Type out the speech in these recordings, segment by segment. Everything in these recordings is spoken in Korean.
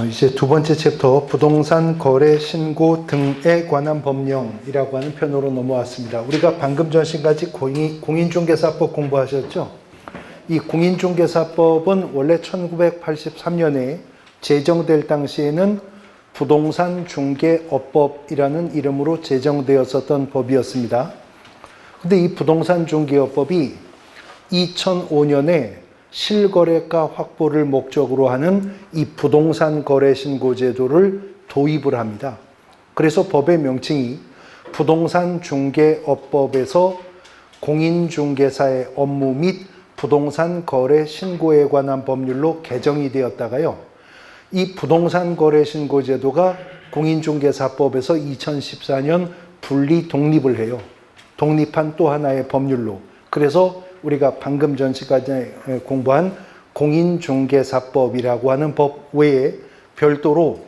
이제 두 번째 챕터 부동산 거래 신고 등에 관한 법령이라고 하는 편으로 넘어왔습니다. 우리가 방금 전 시간까지 공인중개사법 공부하셨죠? 이 공인중개사법은 원래 1983년에 제정될 당시에는 부동산 중개업법이라는 이름으로 제정되었었던 법이었습니다. 근데 이 부동산 중개업법이 2005년에 실거래가 확보를 목적으로 하는 이 부동산 거래 신고 제도를 도입을 합니다. 그래서 법의 명칭이 부동산 중개업법에서 공인중개사의 업무 및 부동산 거래 신고에 관한 법률로 개정이 되었다가요. 이 부동산 거래 신고 제도가 공인중개사법에서 2014년 분리 독립을 해요. 독립한 또 하나의 법률로. 그래서 우리가 방금 전 시간에 공부한 공인중개사법이라고 하는 법 외에 별도로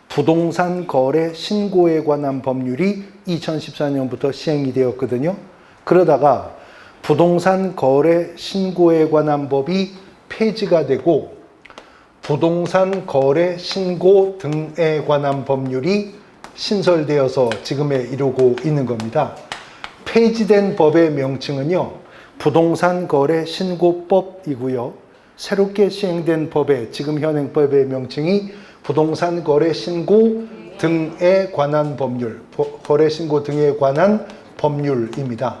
부동산 거래 신고에 관한 법률이 2014년부터 시행이 되었거든요. 그러다가 부동산 거래 신고에 관한 법이 폐지가 되고 부동산 거래 신고 등에 관한 법률이 신설되어서 지금에 이르고 있는 겁니다. 폐지된 법의 명칭은요. 부동산 거래 신고법이고요. 새롭게 시행된 법의 지금 현행법의 명칭이 부동산 거래 신고 등에 관한 법률, 거래 신고 등에 관한 법률입니다.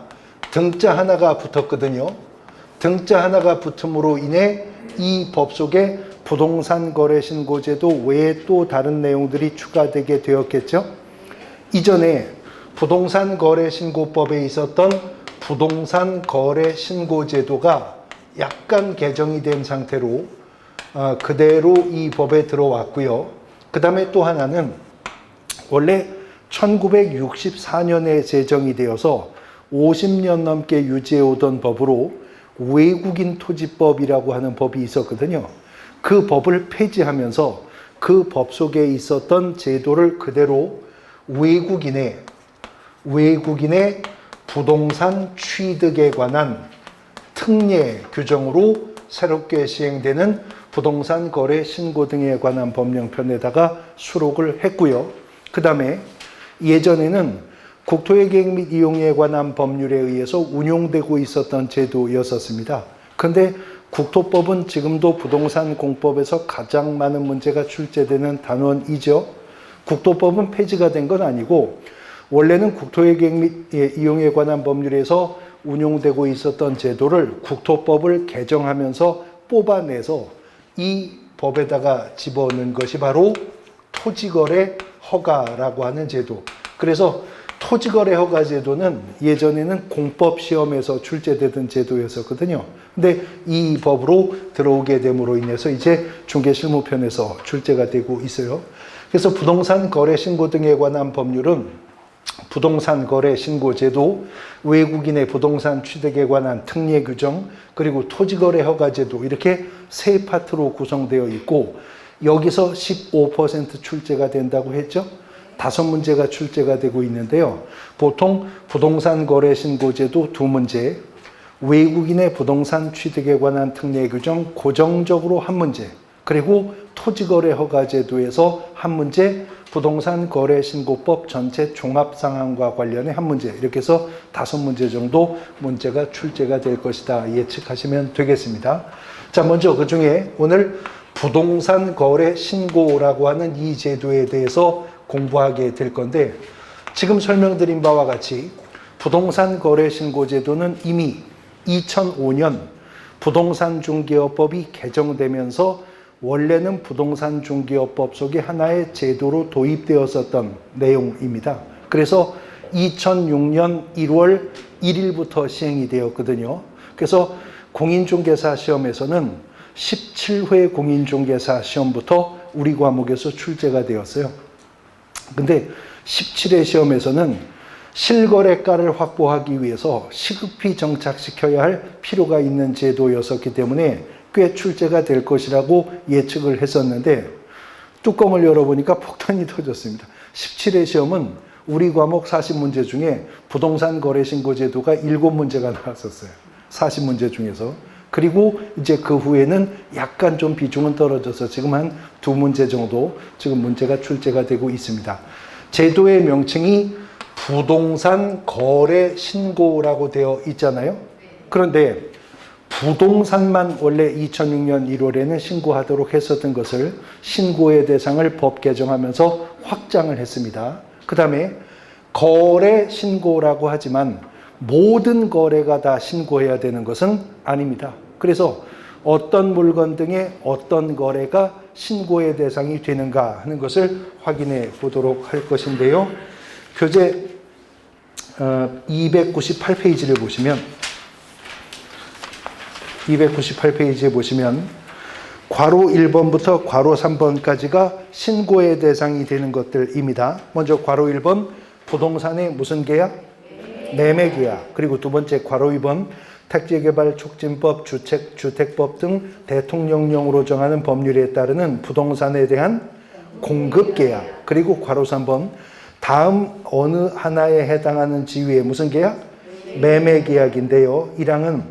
등자 하나가 붙었거든요. 등자 하나가 붙음으로 인해 이 법 속에 부동산 거래 신고 제도 외에 또 다른 내용들이 추가되게 되었겠죠. 이전에 부동산 거래 신고법에 있었던 부동산 거래 신고 제도가 약간 개정이 된 상태로 그대로 이 법에 들어왔고요. 그 다음에 또 하나는 원래 1964년에 제정이 되어서 50년 넘게 유지해 오던 법으로 외국인 토지법이라고 하는 법이 있었거든요. 그 법을 폐지하면서 그 법 속에 있었던 제도를 그대로 외국인의 부동산 취득에 관한 특례 규정으로 새롭게 시행되는 부동산 거래 신고 등에 관한 법령편에다가 수록을 했고요. 그 다음에 예전에는 국토의 계획 및 이용에 관한 법률에 의해서 운용되고 있었던 제도였었습니다. 그런데 국토법은 지금도 부동산 공법에서 가장 많은 문제가 출제되는 단원이죠. 국토법은 폐지가 된 건 아니고 원래는 국토의 계획 및 이용에 관한 법률에서 운용되고 있었던 제도를 국토법을 개정하면서 뽑아내서 이 법에다가 집어넣은 것이 바로 토지거래 허가라고 하는 제도. 그래서 토지거래 허가 제도는 예전에는 공법 시험에서 출제되던 제도였었거든요. 근데 이 법으로 들어오게 됨으로 인해서 이제 중개실무편에서 출제가 되고 있어요. 그래서 부동산 거래 신고 등에 관한 법률은 부동산 거래 신고 제도, 외국인의 부동산 취득에 관한 특례 규정, 그리고 토지거래 허가 제도 이렇게 세 파트로 구성되어 있고 여기서 15% 출제가 된다고 했죠. 5문제가 출제가 되고 있는데요. 보통 부동산 거래 신고 제도 2문제, 외국인의 부동산 취득에 관한 특례 규정 고정적으로 1문제, 그리고 토지거래 허가 제도에서 1문제, 부동산 거래 신고법 전체 종합 상황과 관련해 1문제, 이렇게 해서 5문제 정도 문제가 출제가 될 것이다 예측하시면 되겠습니다. 자, 먼저 그 중에 오늘 부동산 거래 신고라고 하는 이 제도에 대해서 공부하게 될 건데, 지금 설명드린 바와 같이 부동산 거래 신고 제도는 이미 2005년 부동산 중개업법이 개정되면서 원래는 부동산 중개업법 속의 하나의 제도로 도입되었었던 내용입니다. 그래서 2006년 1월 1일부터 시행이 되었거든요. 그래서 공인중개사 시험에서는 17회 공인중개사 시험부터 우리 과목에서 출제가 되었어요. 근데 17회 시험에서는 실거래가를 확보하기 위해서 시급히 정착시켜야 할 필요가 있는 제도였었기 때문에 꽤 출제가 될 것이라고 예측을 했었는데 뚜껑을 열어보니까 폭탄이 터졌습니다. 17회 시험은 우리 과목 40문제 중에 부동산 거래 신고 제도가 7문제가 나왔었어요. 40문제 중에서. 그리고 이제 그 후에는 약간 좀 비중은 떨어져서 지금 한 2문제 정도 지금 문제가 출제가 되고 있습니다. 제도의 명칭이 부동산 거래 신고라고 되어 있잖아요. 그런데 부동산만 원래 2006년 1월에는 신고하도록 했었던 것을 신고의 대상을 법 개정하면서 확장을 했습니다. 그 다음에 거래 신고라고 하지만 모든 거래가 다 신고해야 되는 것은 아닙니다. 그래서 어떤 물건 등의 어떤 거래가 신고의 대상이 되는가 하는 것을 확인해 보도록 할 것인데요. 교재 298페이지를 보시면 298페이지에 보시면 괄호 1번부터 괄호 3번까지가 신고의 대상이 되는 것들입니다. 먼저 괄호 1번 부동산의 무슨 계약? 매매 계약. 그리고 두 번째 괄호 2번 택지개발촉진법, 주택법 등 대통령령으로 정하는 법률에 따르는 부동산에 대한 공급 계약. 그리고 괄호 3번 다음 어느 하나에 해당하는 지위의 무슨 계약? 매매 계약인데요. 1항은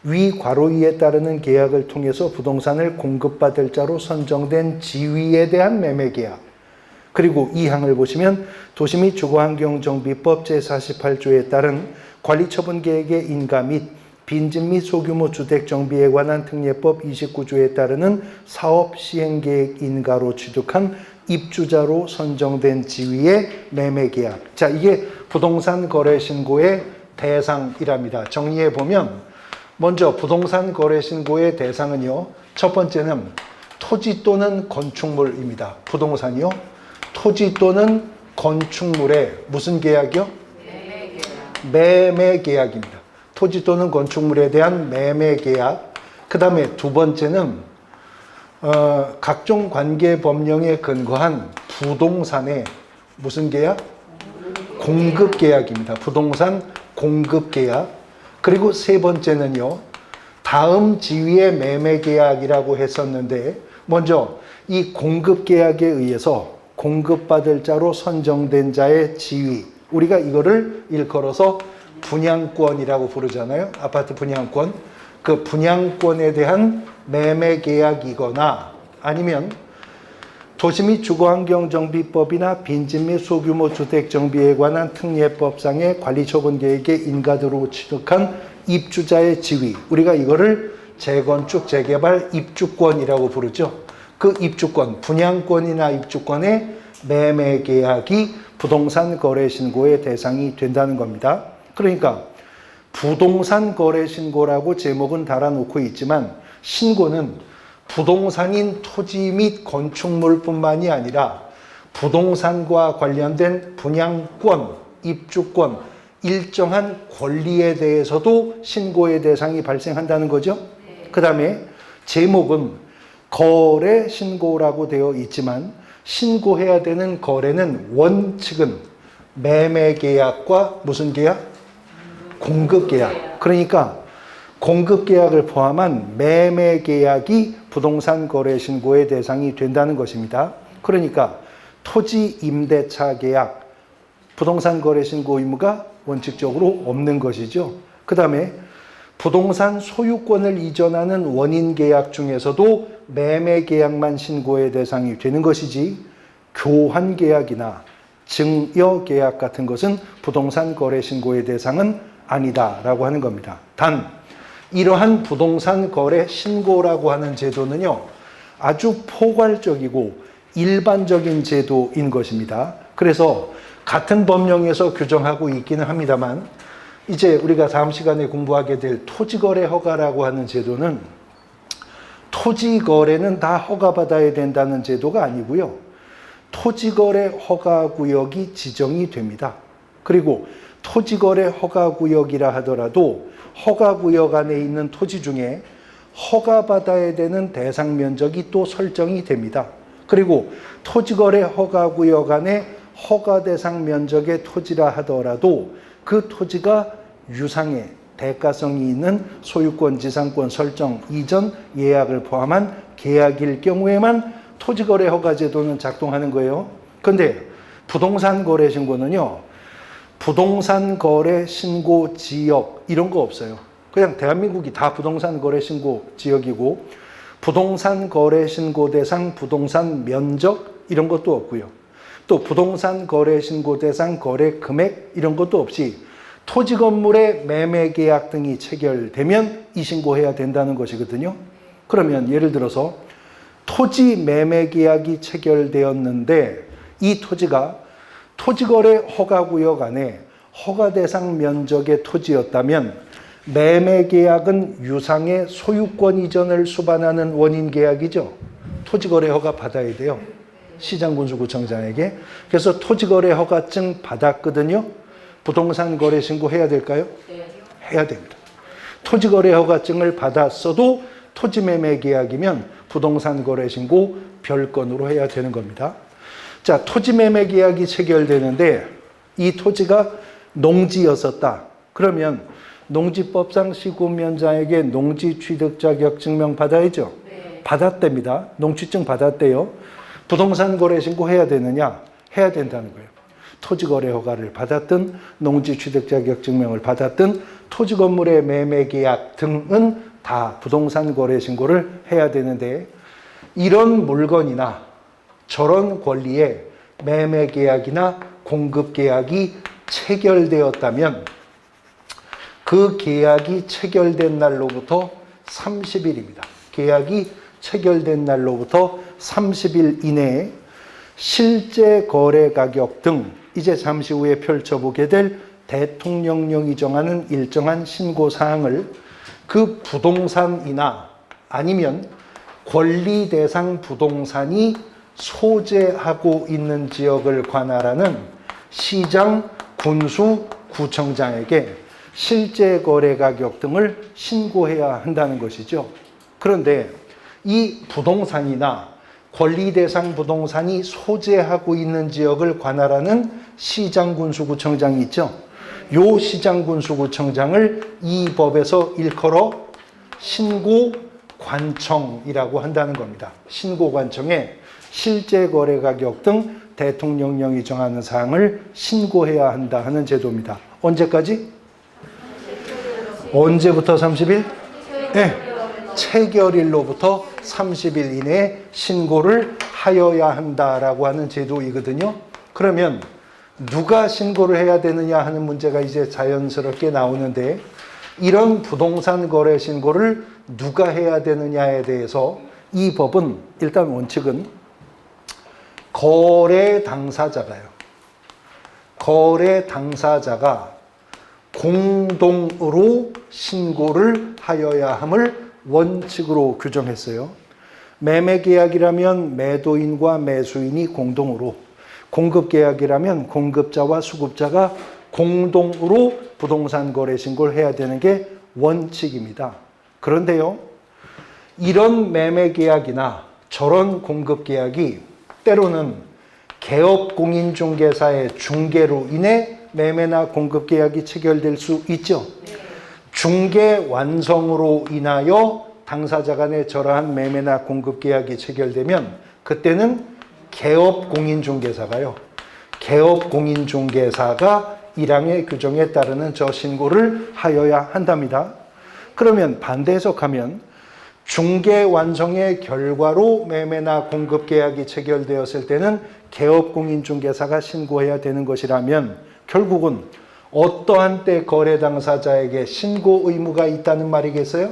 위 괄호 2에 따르는 계약을 통해서 부동산을 공급받을 자로 선정된 지위에 대한 매매 계약. 그리고 2항을 보시면 도시및 주거환경정비법 제48조에 따른 관리처분계획의 인가 및 빈집 및 소규모 주택 정비에 관한 특례법 29조에 따르는 사업 시행계획 인가로 취득한 입주자로 선정된 지위의 매매계약. 자, 이게 부동산 거래 신고의 대상이랍니다. 정리해 보면 먼저 부동산 거래 신고의 대상은요. 첫 번째는 토지 또는 건축물입니다. 부동산이요. 토지 또는 건축물의 무슨 계약이요? 매매 계약입니다. 토지 또는 건축물에 대한 매매 계약. 그 다음에 두 번째는 각종 관계 법령에 근거한 부동산의 무슨 계약? 공급 계약입니다. 부동산 공급 계약. 그리고 세 번째는요. 다음 지위의 매매 계약이라고 했었는데 먼저 이 공급 계약에 의해서 공급받을 자로 선정된 자의 지위. 우리가 이거를 일컬어서 분양권이라고 부르잖아요. 아파트 분양권. 그 분양권에 대한 매매 계약이거나 아니면 도시 및 주거환경정비법이나 빈집 및 소규모 주택 정비에 관한 특례법상의 관리처분 계획의 인가도로 취득한 입주자의 지위. 우리가 이거를 재건축, 재개발, 입주권이라고 부르죠. 그 입주권, 분양권이나 입주권의 매매 계약이 부동산 거래 신고의 대상이 된다는 겁니다. 그러니까 부동산 거래 신고라고 제목은 달아놓고 있지만 신고는 부동산인 토지 및 건축물뿐만이 아니라 부동산과 관련된 분양권, 입주권, 일정한 권리에 대해서도 신고의 대상이 발생한다는 거죠. 그 다음에 제목은 거래 신고라고 되어 있지만 신고해야 되는 거래는 원칙은 매매 계약과 무슨 계약? 공급 계약. 그러니까 공급 계약을 포함한 매매 계약이 부동산 거래 신고의 대상이 된다는 것입니다. 그러니까 토지 임대차 계약, 부동산 거래 신고 의무가 원칙적으로 없는 것이죠. 그 다음에 부동산 소유권을 이전하는 원인 계약 중에서도 매매 계약만 신고의 대상이 되는 것이지 교환 계약이나 증여 계약 같은 것은 부동산 거래 신고의 대상은 아니다라고 하는 겁니다. 단 이러한 부동산 거래 신고라고 하는 제도는요, 아주 포괄적이고 일반적인 제도인 것입니다. 그래서 같은 법령에서 규정하고 있기는 합니다만 이제 우리가 다음 시간에 공부하게 될 토지거래 허가라고 하는 제도는 토지거래는 다 허가받아야 된다는 제도가 아니고요. 토지거래 허가구역이 지정이 됩니다. 그리고 토지거래 허가구역이라 하더라도 허가구역 안에 있는 토지 중에 허가받아야 되는 대상 면적이 또 설정이 됩니다. 그리고 토지거래 허가구역 안에 허가 대상 면적의 토지라 하더라도 그 토지가 유상의 대가성이 있는 소유권, 지상권 설정, 이전, 예약을 포함한 계약일 경우에만 토지거래 허가제도는 작동하는 거예요. 그런데 부동산 거래 신고는요, 부동산 거래 신고 지역 이런 거 없어요. 그냥 대한민국이 다 부동산 거래 신고 지역이고 부동산 거래 신고 대상 부동산 면적 이런 것도 없고요. 또 부동산 거래 신고 대상 거래 금액 이런 것도 없이 토지 건물의 매매 계약 등이 체결되면 이 신고해야 된다는 것이거든요. 그러면 예를 들어서 토지 매매 계약이 체결되었는데 이 토지가 토지거래 허가구역 안에 허가 대상 면적의 토지였다면 매매 계약은 유상의 소유권 이전을 수반하는 원인 계약이죠. 토지거래 허가 받아야 돼요. 시장군수구청장에게. 그래서 토지거래 허가증 받았거든요. 부동산 거래 신고해야 될까요? 해야 됩니다. 토지거래 허가증을 받았어도 토지매매 계약이면 부동산 거래 신고 별건으로 해야 되는 겁니다. 자, 토지매매 계약이 체결되는데 이 토지가 농지였었다. 그러면 농지법상 시군면장에게 농지 취득 자격 증명 받아야죠. 받았답니다. 농취증 받았대요. 부동산 거래 신고해야 되느냐? 해야 된다는 거예요. 토지 거래 허가를 받았든 농지 취득 자격 증명을 받았든 토지 건물의 매매 계약 등은 다 부동산 거래 신고를 해야 되는데 이런 물건이나 저런 권리에 매매 계약이나 공급 계약이 체결되었다면 그 계약이 체결된 날로부터 30일입니다. 계약이 체결된 날로부터 30일 이내에 실제 거래 가격 등 이제 잠시 후에 펼쳐보게 될 대통령령이 정하는 일정한 신고 사항을 그 부동산이나 아니면 권리 대상 부동산이 소재하고 있는 지역을 관할하는 시장, 군수, 구청장에게 실제 거래 가격 등을 신고해야 한다는 것이죠. 그런데 이 부동산이나 권리 대상 부동산이 소재하고 있는 지역을 관할하는 시장군수구청장이 있죠. 요 시장군수구청장을 이 법에서 일컬어 신고관청이라고 한다는 겁니다. 신고관청에 실제 거래 가격 등 대통령령이 정하는 사항을 신고해야 한다 하는 제도입니다. 언제까지? 언제부터 30일? 네. 체결일로부터 30일 이내에 신고를 하여야 한다라고 하는 제도이거든요. 그러면 누가 신고를 해야 되느냐 하는 문제가 이제 자연스럽게 나오는데 이런 부동산 거래 신고를 누가 해야 되느냐에 대해서 이 법은 일단 원칙은 거래 당사자가요. 거래 당사자가 공동으로 신고를 하여야 함을 원칙으로 규정했어요. 매매계약이라면 매도인과 매수인이 공동으로, 공급계약이라면 공급자와 수급자가 공동으로 부동산 거래 신고를 해야 되는 게 원칙입니다. 그런데요, 이런 매매계약이나 저런 공급계약이 때로는 개업공인중개사의 중개로 인해 매매나 공급계약이 체결될 수 있죠. 중개 완성으로 인하여 당사자 간의 저러한 매매나 공급계약이 체결되면 그때는 개업공인중개사가요. 개업공인중개사가 1항의 규정에 따르는 저 신고를 하여야 한답니다. 그러면 반대 해석하면 중개 완성의 결과로 매매나 공급계약이 체결되었을 때는 개업공인중개사가 신고해야 되는 것이라면 결국은 어떠한 때 거래 당사자에게 신고 의무가 있다는 말이겠어요?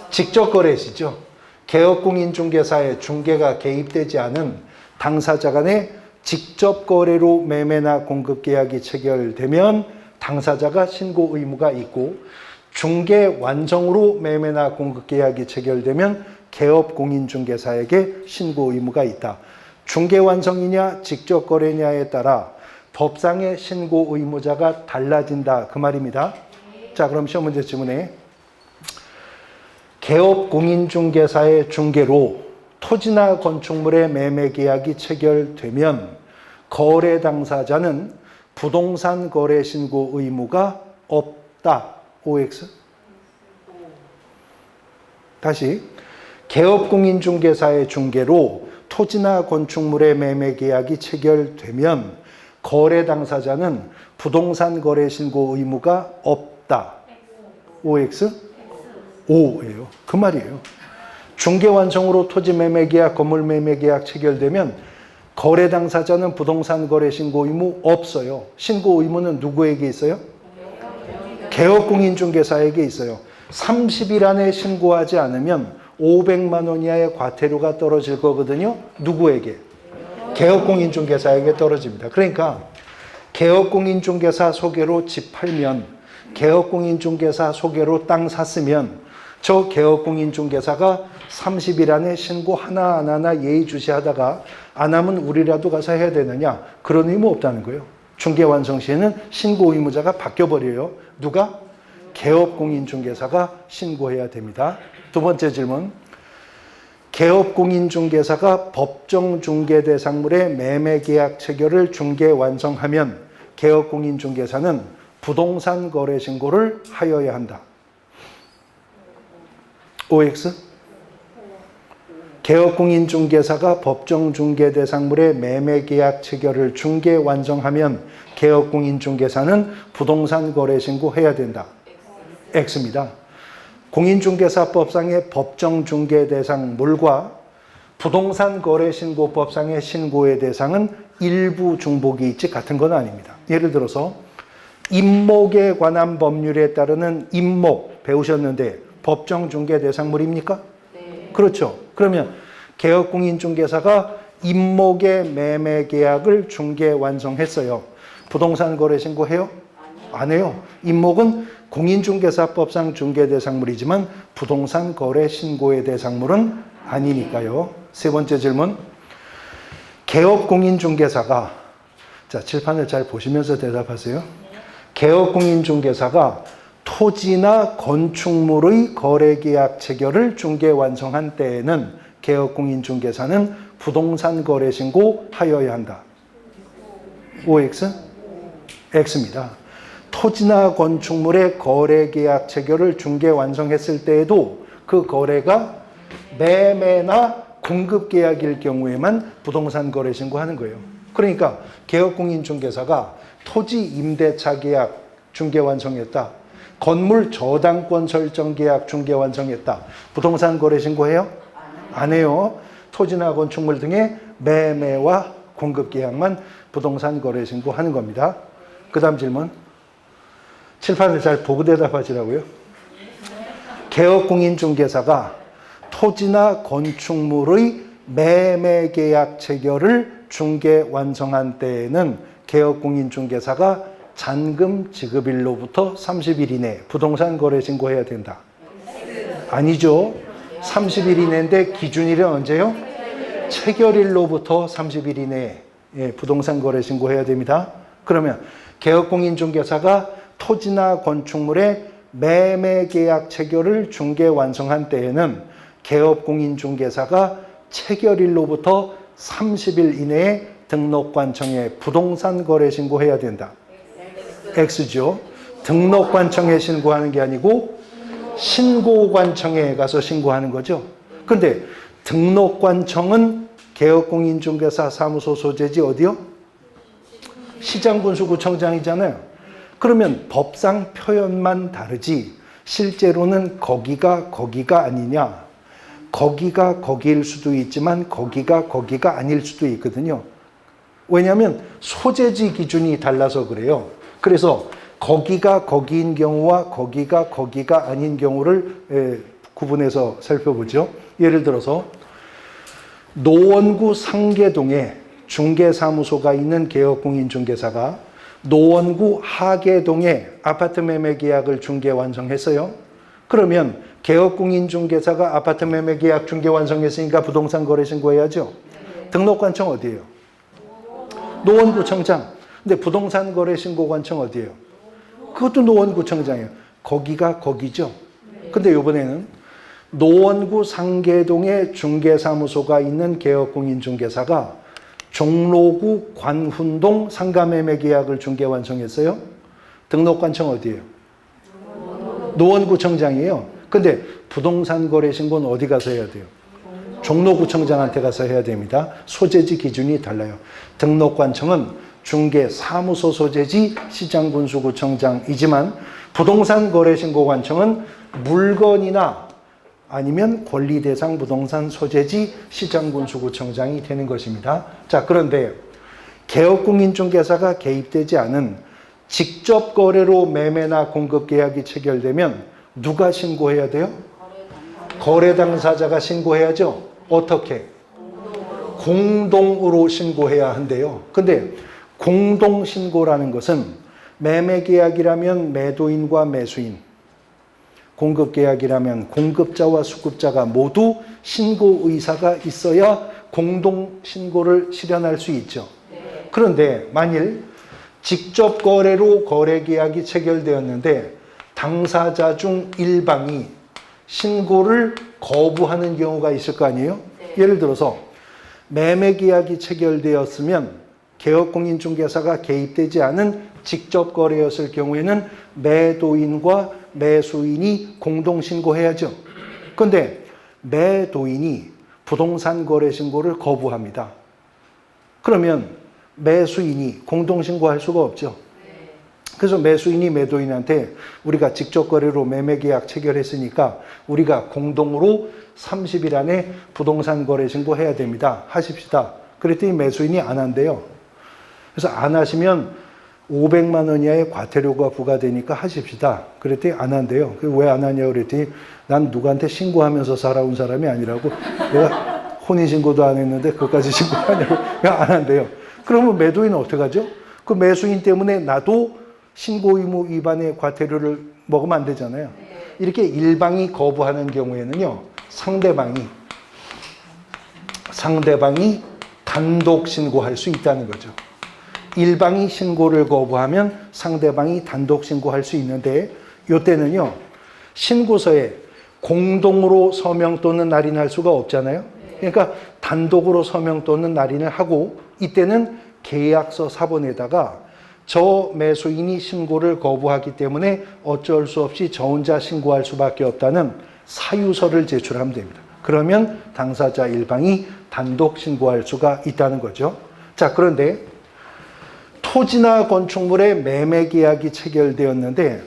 직접 거래시죠. 개업공인중개사의 중개가 개입되지 않은 당사자 간의 직접 거래로 매매나 공급계약이 체결되면 당사자가 신고 의무가 있고 중개 완성으로 매매나 공급계약이 체결되면 개업공인중개사에게 신고 의무가 있다. 중개 완성이냐 직접 거래냐에 따라 법상의 신고 의무자가 달라진다 그 말입니다. 자, 그럼 시험 문제 지문에 개업공인중개사의 중개로 토지나 건축물의 매매 계약이 체결되면 거래 당사자는 부동산 거래 신고 의무가 없다. OX. 다시 개업공인중개사의 중개로 토지나 건축물의 매매 계약이 체결되면 거래 당사자는 부동산 거래 신고 의무가 없다. OX? O예요. 그 말이에요. 중개 완성으로 토지 매매 계약, 건물 매매 계약 체결되면 거래 당사자는 부동산 거래 신고 의무 없어요. 신고 의무는 누구에게 있어요? 개업공인중개사에게 있어요. 30일 안에 신고하지 않으면 500만 원 이하의 과태료가 떨어질 거거든요. 누구에게? 개업공인중개사에게 떨어집니다. 그러니까 개업공인중개사 소개로 집 팔면, 개업공인중개사 소개로 땅 샀으면 저 개업공인중개사가 30일 안에 신고 하나하나 예의주시하다가 안 하면 우리라도 가서 해야 되느냐? 그런 의무 없다는 거예요. 중개완성 시에는 신고 의무자가 바뀌어버려요. 누가? 개업공인중개사가 신고해야 됩니다. 두 번째 질문. 개업공인중개사가 법정중개대상물의 매매계약 체결을 중개완성하면 개업공인중개사는 부동산 거래 신고를 하여야 한다. OX? 개업공인중개사가 법정중개대상물의 매매계약 체결을 중개완성하면 개업공인중개사는 부동산 거래 신고해야 된다. X입니다. 공인중개사법상의 법정중개대상물과 부동산 거래신고법상의 신고의 대상은 일부 중복이 있지 같은 건 아닙니다. 예를 들어서 임목에 관한 법률에 따르는 임목 배우셨는데 법정중개대상물입니까? 네. 그렇죠. 그러면 개업공인중개사가 임목의 매매계약을 중개완성했어요. 부동산 거래신고해요? 안 해요. 임목은 공인중개사법상 중개대상물이지만 부동산 거래 신고의 대상물은 아니니까요. 세 번째 질문. 개업공인중개사가, 자, 칠판을 잘 보시면서 대답하세요. 개업공인중개사가 토지나 건축물의 거래계약 체결을 중개완성한 때에는 개업공인중개사는 부동산 거래 신고하여야 한다. OX? X입니다. 토지나 건축물의 거래계약 체결을 중개완성했을 때에도 그 거래가 매매나 공급계약일 경우에만 부동산 거래 신고하는 거예요. 그러니까 개업공인중개사가 토지 임대차 계약 중개완성했다. 건물 저당권 설정 계약 중개완성했다. 부동산 거래 신고해요? 안 해요. 토지나 건축물 등의 매매와 공급계약만 부동산 거래 신고하는 겁니다. 그 다음 질문. 칠판을 잘 보고 대답하시라고요. 개업공인중개사가 토지나 건축물의 매매계약 체결을 중개완성한 때에는 개업공인중개사가 잔금 지급일로부터 30일 이내 부동산 거래 신고해야 된다. 아니죠. 30일 이내인데 기준일은 언제요? 체결일로부터 30일 이내에 부동산 거래 신고해야 됩니다. 그러면 개업공인중개사가 토지나 건축물의 매매계약 체결을 중개완성한 때에는 개업공인중개사가 체결일로부터 30일 이내에 등록관청에 부동산 거래 신고해야 된다. X죠. 등록관청에 신고하는 게 아니고 신고관청에 가서 신고하는 거죠. 근데 등록관청은 개업공인중개사 사무소 소재지 어디요? 시장군수구청장이잖아요. 그러면 법상 표현만 다르지 실제로는 거기가 아니냐. 거기가 거기일 수도 있지만 거기가 아닐 수도 있거든요. 왜냐하면 소재지 기준이 달라서 그래요. 그래서 거기가 거기인 경우와 거기가 아닌 경우를 구분해서 살펴보죠. 예를 들어서 노원구 상계동에 중개사무소가 있는 개업공인중개사가 노원구 하계동에 아파트 매매 계약을 중개 완성했어요. 그러면 개업공인중개사가 아파트 매매 계약 중개 완성했으니까 부동산 거래 신고해야죠. 등록관청 어디예요? 노원구청장. 근데 부동산 거래 신고관청 어디예요? 그것도 노원구청장이에요. 거기가 거기죠. 근데 이번에는 노원구 상계동에 중개사무소가 있는 개업공인중개사가 종로구 관훈동 상가매매 계약을 중개 완성했어요. 등록관청 어디예요? 노원구청장이에요. 근데 부동산 거래 신고는 어디 가서 해야 돼요? 종로구청장한테 가서 해야 됩니다. 소재지 기준이 달라요. 등록관청은 중개 사무소 소재지 시장군수구청장이지만 부동산거래신고관청은 물건이나 아니면 권리대상 부동산 소재지 시장군수구청장이 되는 것입니다. 자, 그런데 개업공인중개사가 개입되지 않은 직접 거래로 매매나 공급 계약이 체결되면 누가 신고해야 돼요? 거래 당사자가 신고해야죠. 어떻게? 공동으로 신고해야 한대요. 근데 공동신고라는 것은 매매계약이라면 매도인과 매수인, 공급계약이라면 공급자와 수급자가 모두 신고 의사가 있어야 공동신고를 실현할 수 있죠. 그런데 만일 직접 거래로 거래계약이 체결되었는데 당사자 중 일방이 신고를 거부하는 경우가 있을 거 아니에요? 예를 들어서 매매계약이 체결되었으면 개업공인중개사가 개입되지 않은 직접 거래였을 경우에는 매도인과 매수인이 공동신고해야죠. 그런데 매도인이 부동산 거래 신고를 거부합니다. 그러면 매수인이 공동신고할 수가 없죠. 그래서 매수인이 매도인한테 우리가 직접 거래로 매매계약 체결했으니까 우리가 공동으로 30일 안에 부동산 거래 신고해야 됩니다. 하십시다. 그랬더니 매수인이 안 한대요. 그래서 안 하시면 500만 원 이하의 과태료가 부과되니까 하십시다. 그랬더니 안 한대요. 왜 안 하냐고 그랬더니 난 누구한테 신고하면서 살아온 사람이 아니라고 내가 혼인신고도 안 했는데 그것까지 신고하냐고 안 한대요. 그러면 매도인은 어떻게 하죠? 그 매수인 때문에 나도 신고 의무 위반의 과태료를 먹으면 안 되잖아요. 이렇게 일방이 거부하는 경우에는요, 상대방이 단독 신고할 수 있다는 거죠. 일방이 신고를 거부하면 상대방이 단독 신고할 수 있는데 이때는요, 신고서에 공동으로 서명 또는 날인할 수가 없잖아요. 그러니까 단독으로 서명 또는 날인을 하고 이때는 계약서 사본에다가 저 매수인이 신고를 거부하기 때문에 어쩔 수 없이 저 혼자 신고할 수밖에 없다는 사유서를 제출하면 됩니다. 그러면 당사자 일방이 단독 신고할 수가 있다는 거죠. 자, 그런데 토지나 건축물의 매매 계약이 체결되었는데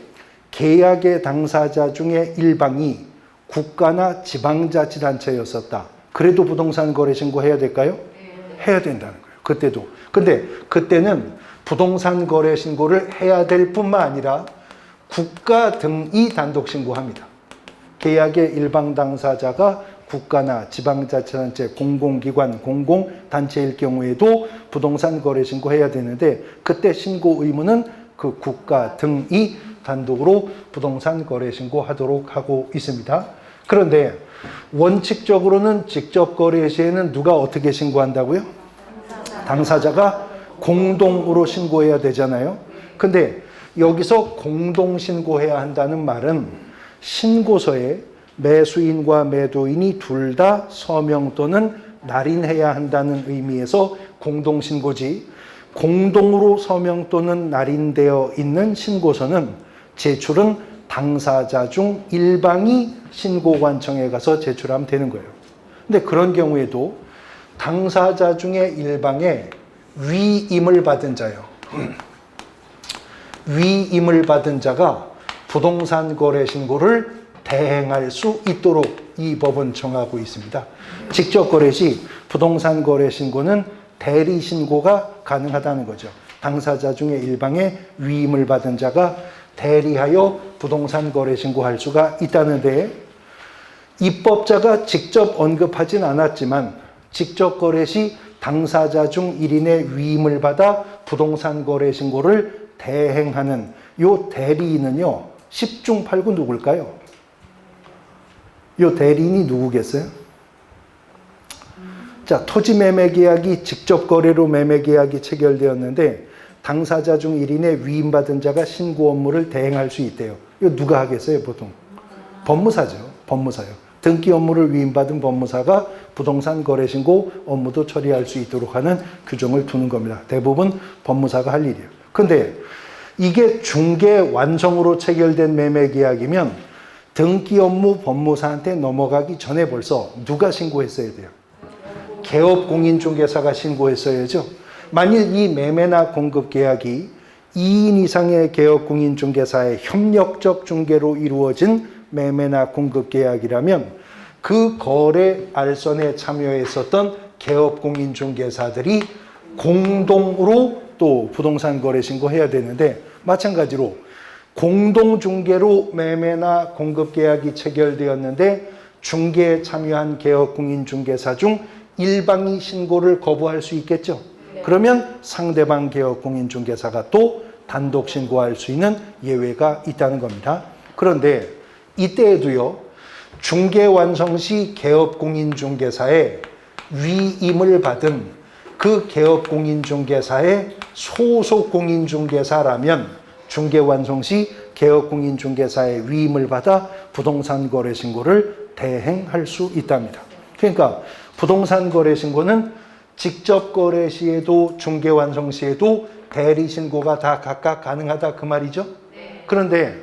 계약의 당사자 중에 일방이 국가나 지방자치단체였었다. 그래도 부동산 거래 신고해야 될까요? 해야 된다는 거예요. 그때도. 근데 그때는 부동산 거래 신고를 해야 될 뿐만 아니라 국가 등이 단독 신고합니다. 계약의 일방 당사자가 국가나 지방자치단체, 공공기관, 공공단체일 경우에도 부동산 거래 신고해야 되는데 그때 신고 의무는 그 국가 등이 단독으로 부동산 거래 신고하도록 하고 있습니다. 그런데 원칙적으로는 직접 거래 시에는 누가 어떻게 신고한다고요? 당사자가 공동으로 신고해야 되잖아요. 근데 여기서 공동 신고해야 한다는 말은 신고서에 매수인과 매도인이 둘 다 서명 또는 날인해야 한다는 의미에서 공동신고지, 공동으로 서명 또는 날인되어 있는 신고서는 제출은 당사자 중 일방이 신고관청에 가서 제출하면 되는 거예요. 근데 그런 경우에도 당사자 중에 일방에 위임을 받은 자요. 위임을 받은 자가 부동산 거래 신고를 대행할 수 있도록 이 법은 정하고 있습니다. 직접 거래 시 부동산 거래 신고는 대리 신고가 가능하다는 거죠. 당사자 중에 일방에 위임을 받은 자가 대리하여 부동산 거래 신고할 수가 있다는데 입법자가 직접 언급하진 않았지만 직접 거래 시 당사자 중 1인의 위임을 받아 부동산 거래 신고를 대행하는 요 대리인은요, 10중 8구 누굴까요? 요 대리인이 누구겠어요? 자, 토지 매매 계약이 직접 거래로 매매 계약이 체결되었는데 당사자 중 1인의 위임받은 자가 신고 업무를 대행할 수 있대요. 이거 누가 하겠어요, 보통? 법무사죠. 법무사요. 등기 업무를 위임받은 법무사가 부동산 거래 신고 업무도 처리할 수 있도록 하는 규정을 두는 겁니다. 대부분 법무사가 할 일이에요. 근데 이게 중개 완성으로 체결된 매매 계약이면 등기 업무 법무사한테 넘어가기 전에 벌써 누가 신고했어야 돼요? 개업공인중개사가 신고했어야죠. 만일 이 매매나 공급 계약이 2인 이상의 개업공인중개사의 협력적 중개로 이루어진 매매나 공급 계약이라면 그 거래 알선에 참여했었던 개업공인중개사들이 공동으로 또 부동산 거래 신고해야 되는데, 마찬가지로 공동중개로 매매나 공급 계약이 체결되었는데 중개에 참여한 개업공인중개사 중 일방이 신고를 거부할 수 있겠죠. 그러면 상대방 개업공인중개사가 또 단독 신고할 수 있는 예외가 있다는 겁니다. 그런데 이때에도요, 중개완성 시 개업공인중개사의 위임을 받은 그 개업공인중개사의 소속공인중개사라면 중개완성 시 개업공인중개사의 위임을 받아 부동산 거래 신고를 대행할 수 있답니다. 그러니까 부동산 거래 신고는 직접 거래 시에도 중개완성 시에도 대리 신고가 다 각각 가능하다 그 말이죠. 그런데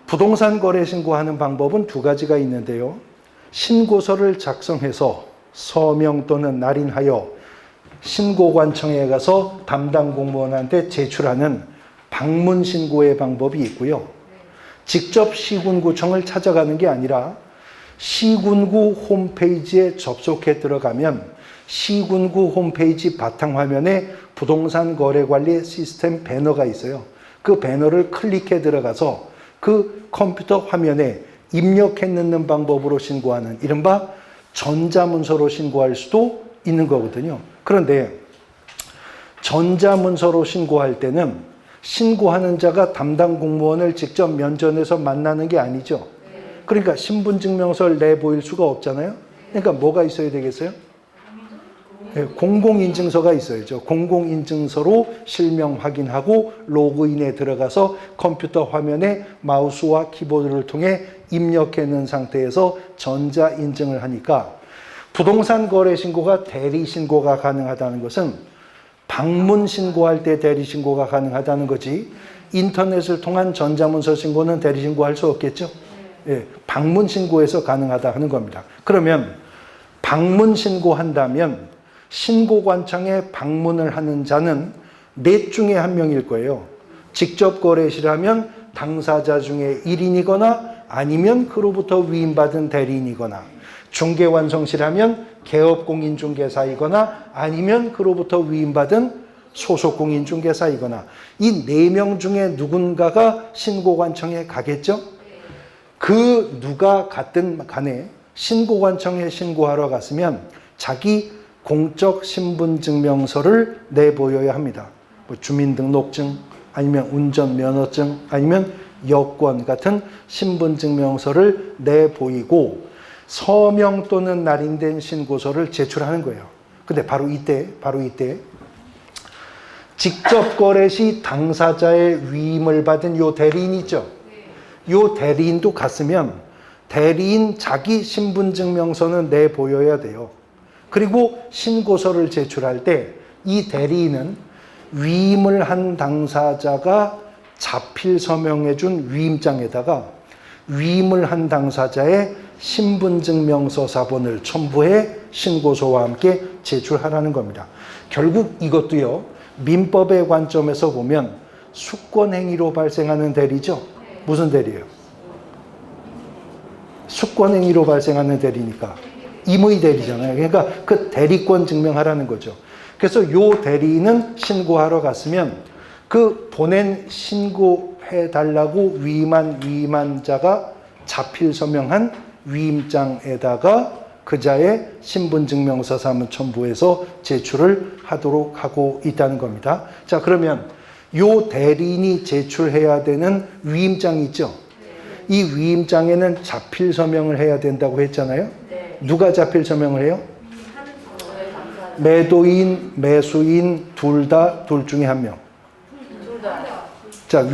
부동산 거래 신고하는 방법은 두 가지가 있는데요. 신고서를 작성해서 서명 또는 날인하여 신고관청에 가서 담당 공무원한테 제출하는 방문 신고의 방법이 있고요. 직접 시군구청을 찾아가는 게 아니라 시군구 홈페이지에 접속해 들어가면 시군구 홈페이지 바탕화면에 부동산 거래관리 시스템 배너가 있어요. 그 배너를 클릭해 들어가서 그 컴퓨터 화면에 입력해 넣는 방법으로 신고하는 이른바 전자문서로 신고할 수도 있는 거거든요. 그런데 전자문서로 신고할 때는 신고하는 자가 담당 공무원을 직접 면전에서 만나는 게 아니죠. 그러니까 신분증명서를 내보일 수가 없잖아요. 그러니까 뭐가 있어야 되겠어요? 공공인증서가 있어야죠. 공공인증서로 실명 확인하고 로그인에 들어가서 컴퓨터 화면에 마우스와 키보드를 통해 입력해 놓은 상태에서 전자인증을 하니까 부동산 거래 신고가 대리 신고가 가능하다는 것은 방문 신고할 때 대리 신고가 가능하다는 거지, 인터넷을 통한 전자문서 신고는 대리 신고할 수 없겠죠. 예, 방문 신고에서 가능하다 하는 겁니다. 그러면 방문 신고한다면 신고관청에 방문을 하는 자는 넷 중에 한 명일 거예요. 직접 거래시라면 당사자 중에 1인이거나 아니면 그로부터 위임받은 대리인이거나, 중개완성시라면 개업공인중개사이거나 아니면 그로부터 위임받은 소속공인중개사이거나, 이 4명 중에 누군가가 신고관청에 가겠죠? 그 누가 갔든 간에 신고관청에 신고하러 갔으면 자기 공적 신분증명서를 내보여야 합니다. 뭐 주민등록증, 아니면 운전면허증, 아니면 여권 같은 신분증명서를 내보이고 서명 또는 날인된 신고서를 제출하는 거예요. 근데 바로 이때 직접 거래 시 당사자의 위임을 받은 요 대리인 있죠? 요 대리인도 갔으면 대리인 자기 신분증명서는 내보여야 돼요. 그리고 신고서를 제출할 때 이 대리인은 위임을 한 당사자가 자필 서명해 준 위임장에다가 위임을 한 당사자의 신분증명서 사본을 첨부해 신고서와 함께 제출하라는 겁니다. 결국 이것도요, 민법의 관점에서 보면 수권행위로 발생하는 대리죠. 무슨 대리예요? 수권행위로 발생하는 대리니까 임의 대리잖아요. 그러니까 그 대리권 증명하라는 거죠. 그래서 요 대리인은 신고하러 갔으면 그 보낸 신고해달라고 위임한 자가 자필 서명한 위임장에다가 그자의 신분증명서 사문 첨부해서 제출을 하도록 하고 있다는 겁니다. 자, 그러면 요 대리인이 제출해야 되는 위임장이 있죠. 이 위임장에는 자필 서명을 해야 된다고 했잖아요. 누가 자필 서명을 해요? 매도인, 매수인 둘 중에 한 명. 자,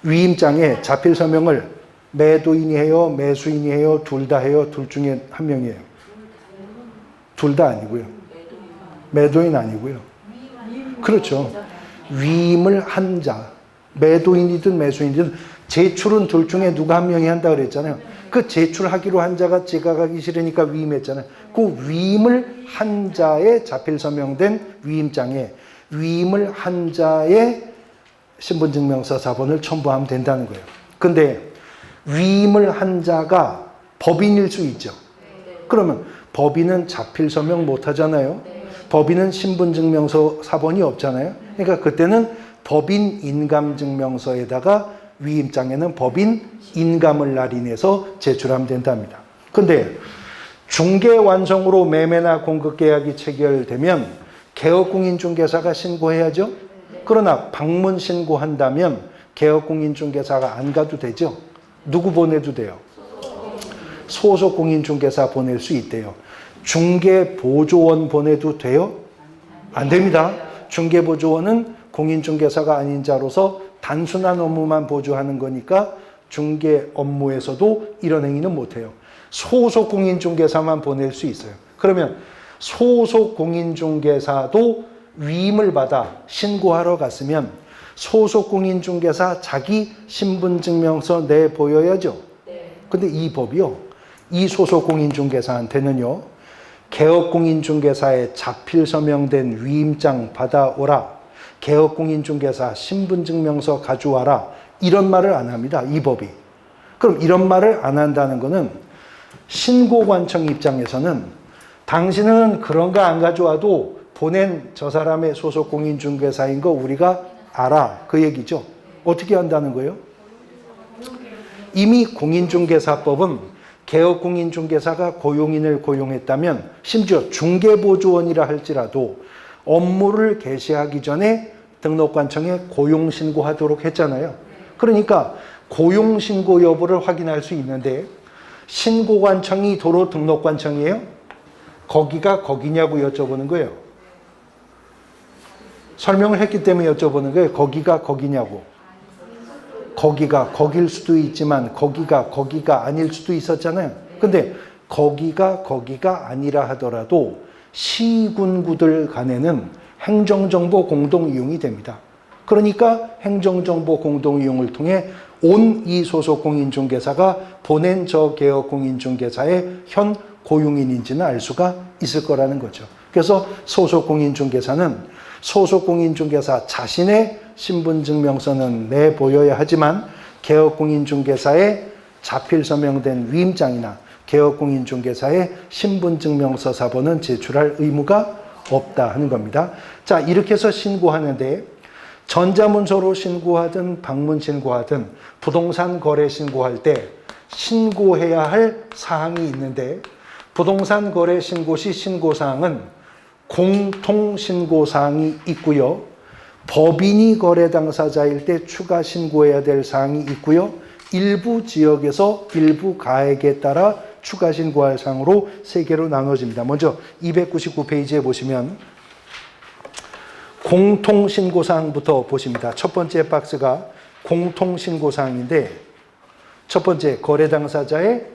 위임장에 자필 서명을 매도인이 해요, 매수인이 해요, 둘 다 해요, 둘 중에 한 명이에요. 둘 다 아니고요. 매도인 아니고요. 그렇죠. 위임을 한 자, 매도인이든 매수인이든 제출은 둘 중에 누가 한 명이 한다 그랬잖아요. 그 제출하기로 한 자가 제가 가기 싫으니까 위임했잖아요. 그 위임을 한 자의 자필 서명된 위임장에 위임을 한 자의 신분증명서 사본을 첨부하면 된다는 거예요. 근데 위임을 한 자가 법인일 수 있죠. 그러면 법인은 자필 서명 못 하잖아요. 법인은 신분증명서 사본이 없잖아요. 그러니까 그때는 법인 인감증명서에다가 위임장에는 법인 인감을 날인해서 제출하면 된답니다. 근데 중개 완성으로 매매나 공급 계약이 체결되면 개업공인중개사가 신고해야죠. 그러나 방문 신고한다면 개업공인중개사가 안 가도 되죠. 누구 보내도 돼요? 소속공인중개사 보낼 수 있대요. 중개보조원 보내도 돼요? 안 됩니다. 중개보조원은 공인중개사가 아닌 자로서 단순한 업무만 보조하는 거니까 중개 업무에서도 이런 행위는 못해요. 소속공인중개사만 보낼 수 있어요. 그러면 소속공인중개사도 위임을 받아 신고하러 갔으면 소속공인중개사 자기 신분증명서 내보여야죠. 근데 이 법이요, 이 소속공인중개사한테는요, 개업공인중개사에 자필 서명된 위임장 받아오라, 개업공인중개사 신분증명서 가져와라, 이런 말을 안 합니다. 이 법이. 그럼 이런 말을 안 한다는 거는 신고관청 입장에서는 당신은 그런 거 안 가져와도 보낸 저 사람의 소속공인중개사인 거 우리가 알아, 그 얘기죠. 어떻게 한다는 거예요? 이미 공인중개사법은 개업공인중개사가 고용인을 고용했다면 심지어 중개보조원이라 할지라도 업무를 개시하기 전에 등록관청에 고용신고하도록 했잖아요. 그러니까 고용신고 여부를 확인할 수 있는데 신고관청이 도로 등록관청이에요? 거기가 거기냐고 여쭤보는 거예요. 설명을 했기 때문에 여쭤보는 거예요. 거기가 거기냐고. 거기가 거길 수도 있지만 거기가 아닐 수도 있었잖아요. 근데 거기가 아니라 하더라도 시군구들 간에는 행정정보 공동이용이 됩니다. 그러니까 행정정보 공동이용을 통해 온 이 소속공인중개사가 보낸 저 개업공인중개사의 현 고용인인지는 알 수가 있을 거라는 거죠. 그래서 소속공인중개사는 소속공인중개사 자신의 신분증명서는 내보여야 하지만 개업공인중개사의 자필 서명된 위임장이나 개업공인중개사의 신분증명서 사본은 제출할 의무가 없다 하는 겁니다. 자, 이렇게 해서 신고하는데 전자문서로 신고하든 방문 신고하든 부동산 거래 신고할 때 신고해야 할 사항이 있는데 부동산 거래 신고 시 신고사항은 공통신고사항이 있고요. 법인이 거래 당사자일 때 추가 신고해야 될 사항이 있고요. 일부 지역에서 일부 가액에 따라 추가 신고할 사항으로 세 개로 나눠집니다. 먼저 299페이지에 보시면 공통신고사항부터 보십니다. 첫 번째 박스가 공통신고사항인데 첫 번째 거래 당사자의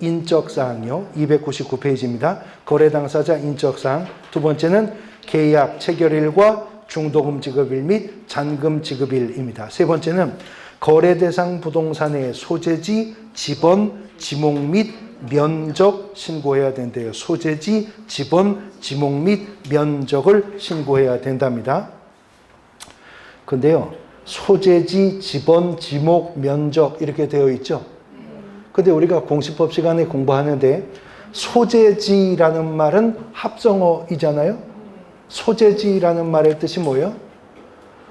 인적사항이요. 299페이지입니다. 거래 당사자 인적사항. 두 번째는 계약 체결일과 중도금 지급일 및 잔금 지급일입니다. 세 번째는 거래 대상 부동산의 소재지, 지번, 지목 및 면적 신고해야 된대요. 소재지, 지번, 지목 및 면적을 신고해야 된답니다. 근데요, 소재지, 지번, 지목, 면적 이렇게 되어 있죠. 근데 우리가 공시법 시간에 공부하는데 소재지라는 말은 합성어이잖아요. 소재지라는 말의 뜻이 뭐예요?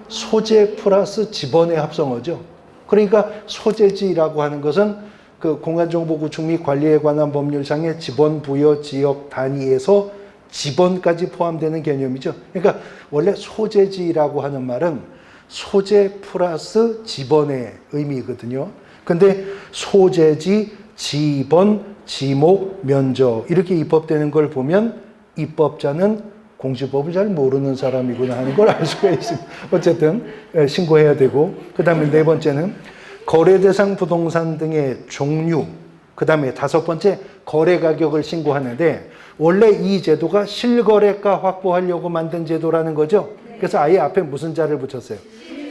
소재 플러스 지번의 합성어죠. 그러니까 소재지라고 하는 것은 그 공간정보구축 및 관리에 관한 법률상의 지번 부여 지역 단위에서 지번까지 포함되는 개념이죠. 그러니까 원래 소재지라고 하는 말은 소재 플러스 지번의 의미거든요. 근데 소재지, 지번, 지목, 면적 이렇게 입법되는 걸 보면 입법자는 공시법을 잘 모르는 사람이구나 하는 걸 알 수가 있습니다. 어쨌든 신고해야 되고, 그 다음에 네 번째는 거래 대상 부동산 등의 종류, 그 다음에 다섯 번째 거래 가격을 신고하는데 원래 이 제도가 실거래가 확보하려고 만든 제도라는 거죠. 그래서 아예 앞에 무슨 자를 붙였어요?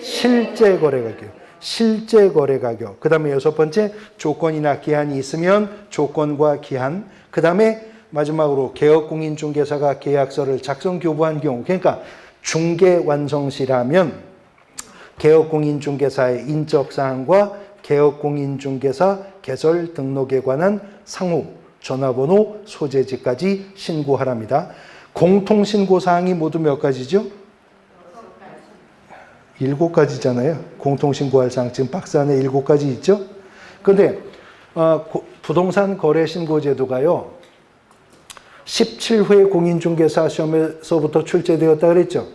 실제 거래 가격. 실제 거래 가격. 그 다음에 여섯 번째 조건이나 기한이 있으면 조건과 기한. 그 다음에 마지막으로 개업공인중개사가 계약서를 작성 교부한 경우, 그러니까 중개 완성시라면 개업공인중개사의 인적사항과 개업공인중개사 개설 등록에 관한 상호, 전화번호, 소재지까지 신고하랍니다. 공통신고사항이 모두 몇 가지죠? 7가지잖아요. 공통신고할 사항 지금 박스 안에 7가지 있죠? 그런데 부동산 거래신고제도가요. 17회 공인중개사 시험에서부터 출제되었다 그랬죠?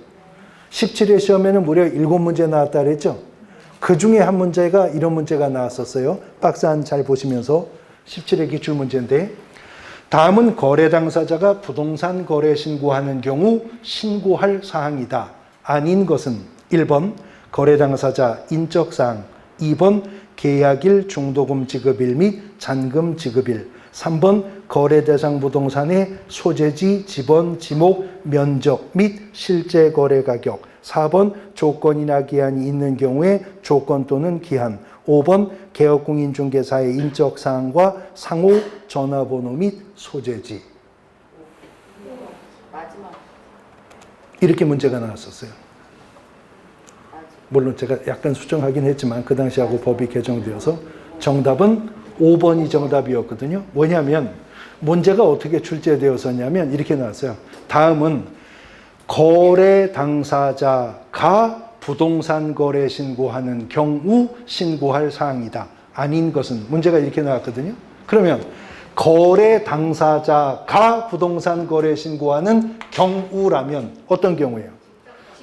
17회 시험에는 무려 7문제 나왔다 그랬죠? 그 중에 한 문제가 이런 문제가 나왔었어요. 박스 안 잘 보시면서 17회 기출문제인데 다음은 거래 당사자가 부동산 거래 신고하는 경우 신고할 사항이다. 아닌 것은 1번 거래 당사자 인적사항, 2번 계약일, 중도금 지급일 및 잔금 지급일, 3번 거래 대상 부동산의 소재지, 지번, 지목, 면적 및 실제 거래 가격, 4번 조건이나 기한이 있는 경우에 조건 또는 기한, 5번 개업공인중개사의 인적사항과 상호, 전화번호 및 소재지. 이렇게 문제가 나왔었어요. 물론 제가 약간 수정하긴 했지만 그 당시하고 법이 개정되어서 정답은 5번이 정답이었거든요. 뭐냐면 문제가 어떻게 출제되었었냐면 이렇게 나왔어요. 다음은 거래 당사자가 부동산 거래 신고하는 경우 신고할 사항이다. 아닌 것은 문제가 이렇게 나왔거든요. 그러면 거래 당사자가 부동산 거래 신고하는 경우라면 어떤 경우예요?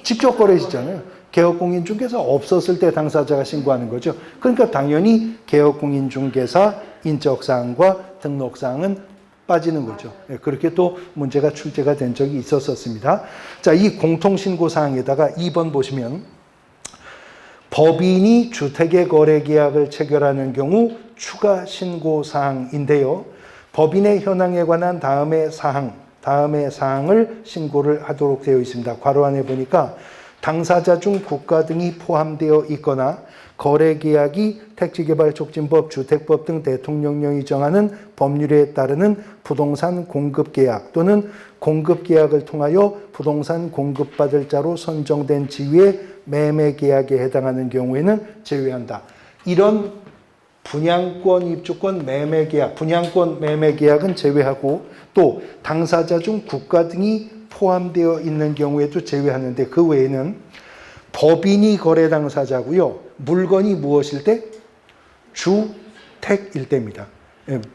직접 거래시잖아요. 개업공인중개사 없었을 때 당사자가 신고하는 거죠. 그러니까 당연히 개업공인중개사 인적사항과 등록사항은 빠지는 거죠. 그렇게 또 문제가 출제가 된 적이 있었습니다. 자, 이 공통신고사항에다가 2번 보시면 법인이 주택의 거래계약을 체결하는 경우 추가 신고사항인데요. 법인의 현황에 관한 다음의 사항을 신고를 하도록 되어 있습니다. 괄호 안에 보니까 당사자 중 국가 등이 포함되어 있거나 거래계약이 택지개발촉진법, 주택법 등 대통령령이 정하는 법률에 따르는 부동산 공급계약 또는 공급계약을 통하여 부동산 공급받을 자로 선정된 지위의 매매계약에 해당하는 경우에는 제외한다. 이런 분양권, 입주권, 매매계약, 분양권, 매매계약은 제외하고 또 당사자 중 국가 등이 포함되어 있는 경우에도 제외하는데 그 외에는 법인이 거래 당사자고요. 물건이 무엇일 때? 주택일 때입니다.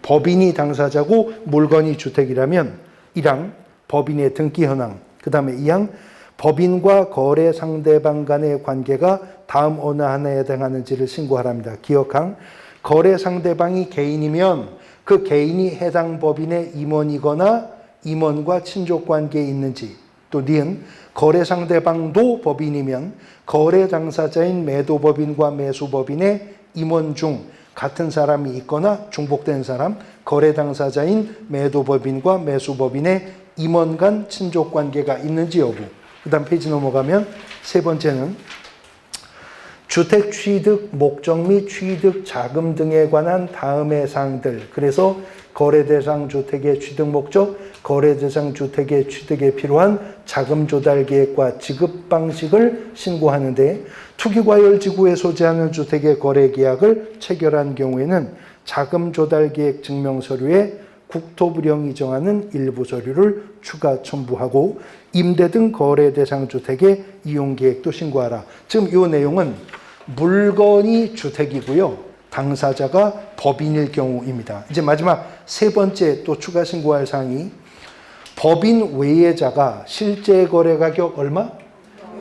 법인이 당사자고 물건이 주택이라면 1항 법인의 등기 현황, 그 다음에 2항 법인과 거래 상대방 간의 관계가 다음 어느 하나에 해당하는지를 신고하랍니다. 기억항 거래 상대방이 개인이면 그 개인이 해당 법인의 임원이거나 임원과 친족 관계에 있는지, 또 니은 거래 상대방도 법인이면 거래 당사자인 매도법인과 매수법인의 임원 중 같은 사람이 있거나 중복된 사람, 거래 당사자인 매도법인과 매수법인의 임원 간 친족 관계가 있는지 여부. 그 다음 페이지 넘어가면 세 번째는 주택 취득 목적 및 취득 자금 등에 관한 다음의 사항들. 그래서 거래 대상 주택의 취득 목적, 거래 대상 주택의 취득에 필요한 자금 조달 계획과 지급 방식을 신고하는데 투기과열지구에 소재하는 주택의 거래 계약을 체결한 경우에는 자금 조달 계획 증명 서류에 국토부령이 정하는 일부 서류를 추가 첨부하고 임대 등 거래 대상 주택의 이용 계획도 신고하라. 지금 이 내용은 물건이 주택이고요. 당사자가 법인일 경우입니다. 이제 마지막 세 번째 또 추가 신고할 사항이 법인 외예자가 실제 거래 가격 얼마?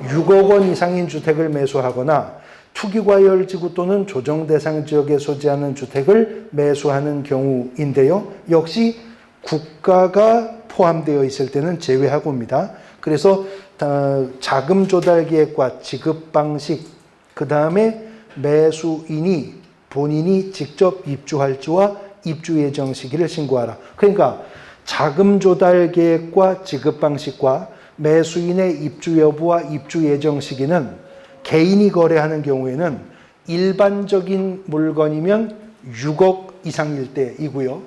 6억 원 이상인 주택을 매수하거나 투기과열지구 또는 조정 대상 지역에 소재하는 주택을 매수하는 경우인데요. 역시 국가가 포함되어 있을 때는 제외하고입니다. 그래서 자금 조달 계획과 지급 방식, 그 다음에 매수인이 본인이 직접 입주할지와 입주 예정 시기를 신고하라. 그러니까 자금 조달 계획과 지급 방식과 매수인의 입주 여부와 입주 예정 시기는 개인이 거래하는 경우에는 일반적인 물건이면 6억 이상일 때이고요.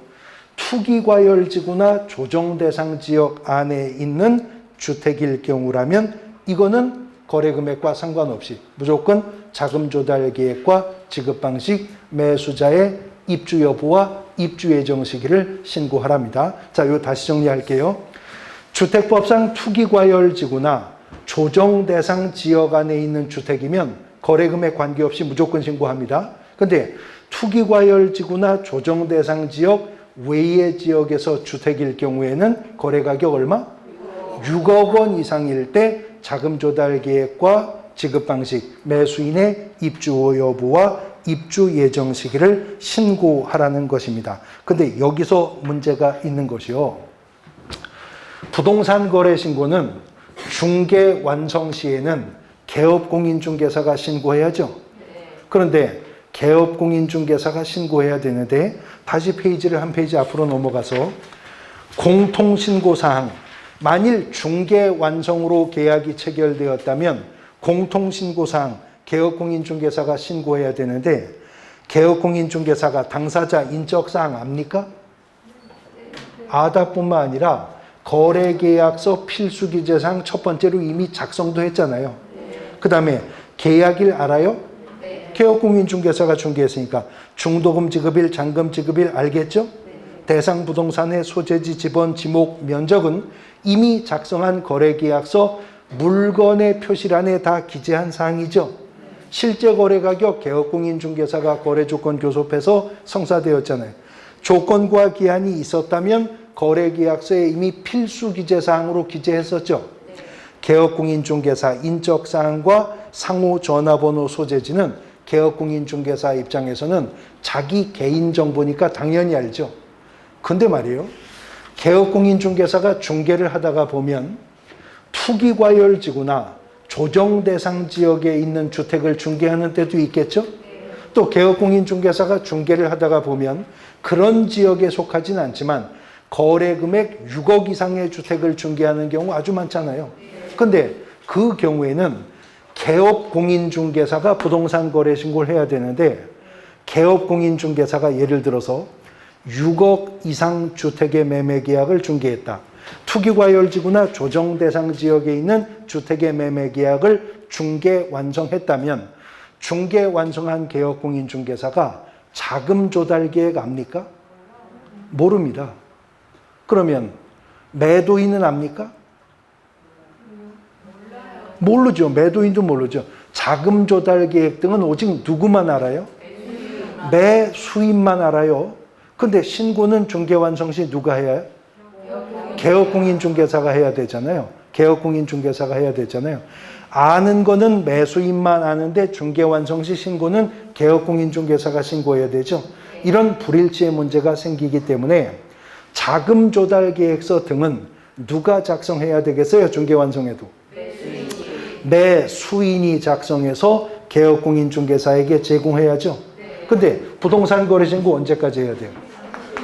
투기과열지구나 조정 대상 지역 안에 있는 주택일 경우라면 이거는 거래 금액과 상관없이 무조건 자금 조달 계획과 지급 방식, 매수자의 입주 여부와 입주 예정 시기를 신고하랍니다. 자, 이거 다시 정리할게요. 주택법상 투기과열지구나 조정 대상 지역 안에 있는 주택이면 거래 금액 관계없이 무조건 신고합니다. 근데 투기과열지구나 조정 대상 지역 외의 지역에서 주택일 경우에는 거래 가격 얼마? 6억 원 이상일 때 자금 조달 계획과 지급 방식, 매수인의 입주 여부와 입주 예정 시기를 신고하라는 것입니다. 근데 여기서 문제가 있는 것이요. 부동산 거래 신고는 중개 완성 시에는 개업공인중개사가 신고해야죠. 그런데 개업공인중개사가 신고해야 되는데 다시 페이지를 한 페이지 앞으로 넘어가서 공통신고사항, 만일 중개 완성으로 계약이 체결되었다면 공통신고사항, 개업공인중개사가 신고해야 되는데 개업공인중개사가 당사자 인적사항 압니까? 아다뿐만 아니라 거래계약서 필수기재사항 첫 번째로 이미 작성도 했잖아요. 그 다음에 계약일 알아요? 개업공인중개사가 중개했으니까 중도금 지급일, 잔금 지급일 알겠죠? 대상 부동산의 소재지, 지번, 지목, 면적은 이미 작성한 거래계약서 물건의 표시란에 다 기재한 사항이죠. 실제 거래 가격 개업공인중개사가 거래조건 교섭해서 성사되었잖아요. 조건과 기한이 있었다면 거래계약서에 이미 필수 기재사항으로 기재했었죠. 개업공인중개사 인적사항과 상호 전화번호 소재지는 개업공인중개사 입장에서는 자기 개인정보니까 당연히 알죠. 근데 말이에요. 개업공인중개사가 중개를 하다가 보면 투기과열지구나 조정대상 지역에 있는 주택을 중개하는 때도 있겠죠. 또 개업공인중개사가 중개를 하다가 보면 그런 지역에 속하진 않지만 거래 금액 6억 이상의 주택을 중개하는 경우 아주 많잖아요. 근데 그 경우에는 개업공인중개사가 부동산 거래 신고를 해야 되는데 개업공인중개사가 예를 들어서 6억 이상 주택의 매매 계약을 중개했다. 투기과열지구나 조정대상 지역에 있는 주택의 매매 계약을 중개 완성했다면 중개 완성한 개업공인중개사가 자금 조달 계획 압니까? 모릅니다. 그러면 매도인은 압니까? 모르죠. 매도인도 모르죠. 자금 조달 계획 등은 오직 누구만 알아요? 매수인만 알아요. 근데 신고는 중개 완성 시 누가 해야 해요? 개업공인중개사가 해야 되잖아요. 개업공인중개사가 해야 되잖아요. 아는 거는 매수인만 아는데 중개 완성 시 신고는 개업공인중개사가 신고해야 되죠. 이런 불일치의 문제가 생기기 때문에 자금 조달 계획서 등은 누가 작성해야 되겠어요? 중개 완성에도. 매수인이 작성해서 개업공인중개사에게 제공해야죠. 근데 부동산 거래 신고 언제까지 해야 돼요?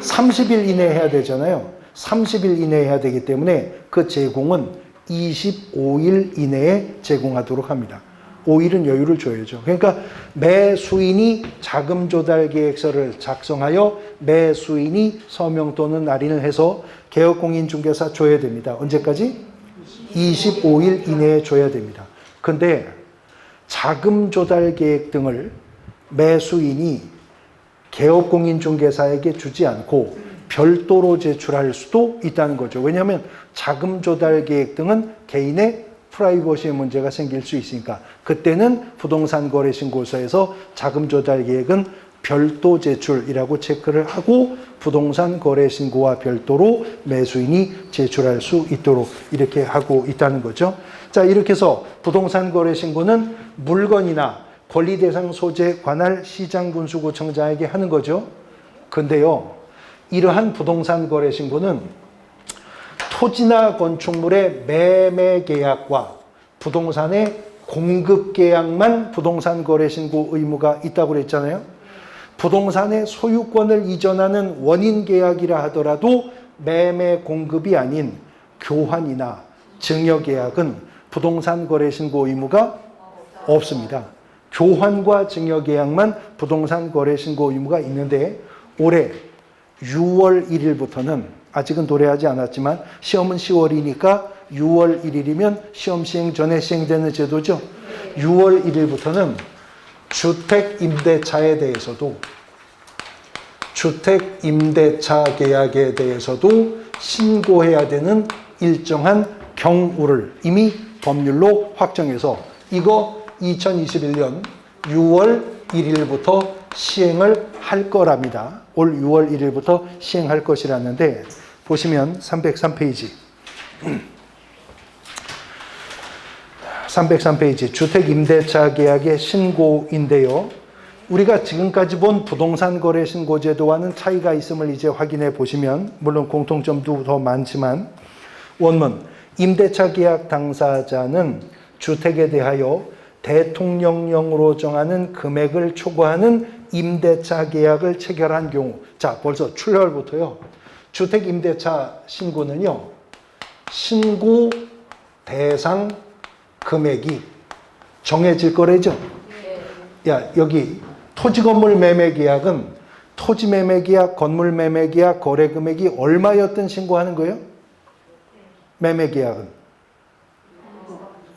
30일 이내에 해야 되잖아요. 30일 이내에 해야 되기 때문에 그 제공은 25일 이내에 제공하도록 합니다. 5일은 여유를 줘야죠. 그러니까 매수인이 자금 조달 계획서를 작성하여 매수인이 서명 또는 날인을 해서 개업공인중개사 줘야 됩니다. 언제까지? 25일 이내에 줘야 됩니다. 근데 자금 조달 계획 등을 매수인이 개업공인중개사에게 주지 않고 별도로 제출할 수도 있다는 거죠. 왜냐하면 자금 조달 계획 등은 개인의 프라이버시의 문제가 생길 수 있으니까 그때는 부동산 거래 신고서에서 자금 조달 계획은 별도 제출이라고 체크를 하고 부동산 거래 신고와 별도로 매수인이 제출할 수 있도록 이렇게 하고 있다는 거죠. 자, 이렇게 해서 부동산 거래 신고는 물건이나 권리 대상 소재 관할 시장군수구청장에게 하는 거죠. 근데요, 이러한 부동산 거래 신고는 토지나 건축물의 매매 계약과 부동산의 공급 계약만 부동산 거래 신고 의무가 있다고 그랬잖아요. 부동산의 소유권을 이전하는 원인 계약이라 하더라도 매매 공급이 아닌 교환이나 증여 계약은 부동산 거래 신고 의무가 없습니다. 교환과 증여 계약만 부동산 거래 신고 의무가 있는데 올해 6월 1일부터는 아직은 도래하지 않았지만 시험은 10월이니까 6월 1일이면 시험 시행 전에 시행되는 제도죠. 6월 1일부터는 주택임대차에 대해서도 주택임대차 계약에 대해서도 신고해야 되는 일정한 경우를 이미 법률로 확정해서 이거 2021년 6월 1일부터 시행을 할 거랍니다. 올 6월 1일부터 시행할 것이라는데 보시면 303페이지 303페이지 주택임대차 계약의 신고인데요. 우리가 지금까지 본 부동산 거래 신고 제도와는 차이가 있음을 이제 확인해 보시면 물론 공통점도 더 많지만 원문 임대차 계약 당사자는 주택에 대하여 대통령령으로 정하는 금액을 초과하는 임대차 계약을 체결한 경우 자 벌써 출혈부터요. 주택임대차 신고는요. 신고 대상 금액이 정해질 거래죠. 야 여기 토지건물 매매계약은 토지매매계약, 건물매매계약, 거래금액이 얼마였든 신고하는 거예요? 매매계약은.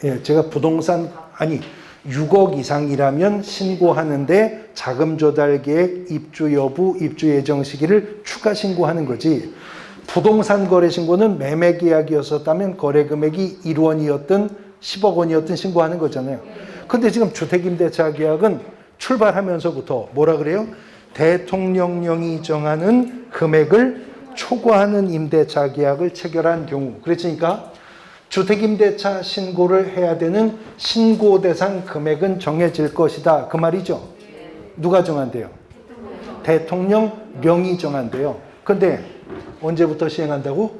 예, 제가 부동산, 6억 이상이라면 신고하는데 자금 조달 계획, 입주 여부, 입주 예정 시기를 추가 신고하는 거지. 부동산 거래 신고는 매매계약이었었다면 거래금액이 1원이었든 10억 원이었든 신고하는 거잖아요. 근데 지금 주택임대차 계약은 출발하면서부터 뭐라 그래요? 대통령령이 정하는 금액을 초과하는 임대차 계약을 체결한 경우. 그랬으니까 주택임대차 신고를 해야 되는 신고 대상 금액은 정해질 것이다. 그 말이죠. 누가 정한대요? 대통령령이 정한대요. 근데 언제부터 시행한다고?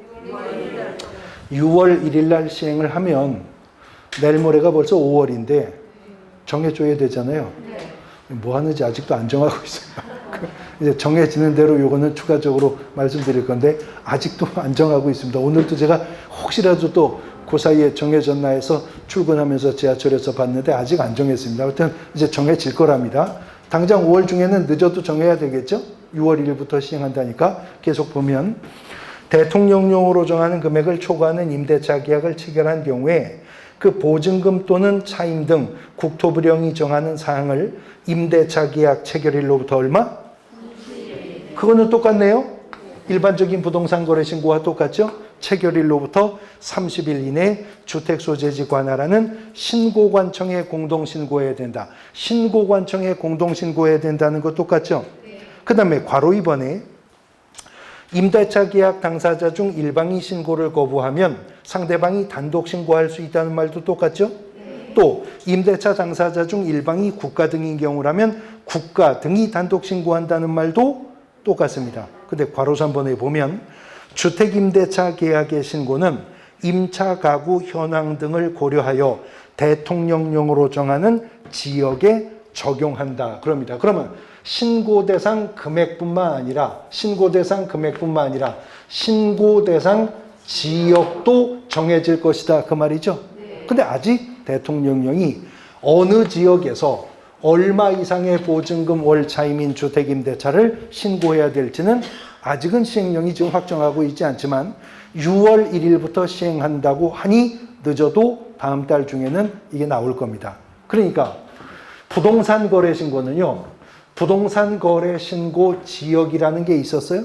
6월 1일 날 시행을 하면 내일 모레가 벌써 5월인데 정해줘야 되잖아요. 뭐 하는지 아직도 안 정하고 있어요. 이제 정해지는 대로 요거는 추가적으로 말씀드릴 건데 아직도 안 정하고 있습니다. 오늘도 제가 혹시라도 또 그 사이에 정해졌나 해서 출근하면서 지하철에서 봤는데 아직 안 정했습니다. 하여튼 이제 정해질 거랍니다. 당장 5월 중에는 늦어도 정해야 되겠죠? 6월 1일부터 시행한다니까 계속 보면 대통령령으로 정하는 금액을 초과하는 임대차 계약을 체결한 경우에 그 보증금 또는 차임 등 국토부령이 정하는 사항을 임대차 계약 체결일로부터 얼마? 그거는 똑같네요. 일반적인 부동산 거래 신고와 똑같죠? 체결일로부터 30일 이내 주택소재지 관할하는 신고관청에 공동신고해야 된다. 신고관청에 공동신고해야 된다는 거 똑같죠? 그 다음에 괄호 2번에 임대차 계약 당사자 중 일방이 신고를 거부하면 상대방이 단독 신고할 수 있다는 말도 똑같죠? 또 임대차 당사자 중 일방이 국가 등인 경우라면 국가 등이 단독 신고한다는 말도 똑같습니다. 근데 괄호 3번에 보면 주택임대차 계약의 신고는 임차 가구 현황 등을 고려하여 대통령령으로 정하는 지역에 적용한다. 그럽니다. 그러면 신고 대상 금액뿐만 아니라 신고 대상 지역도 정해질 것이다. 그 말이죠. 근데 아직 대통령령이 어느 지역에서 얼마 이상의 보증금 월 차임인 주택임대차를 신고해야 될지는 아직은 시행령이 지금 확정하고 있지 않지만 6월 1일부터 시행한다고 하니 늦어도 다음 달 중에는 이게 나올 겁니다. 그러니까 부동산 거래 신고는요. 부동산 거래 신고 지역이라는 게 있었어요?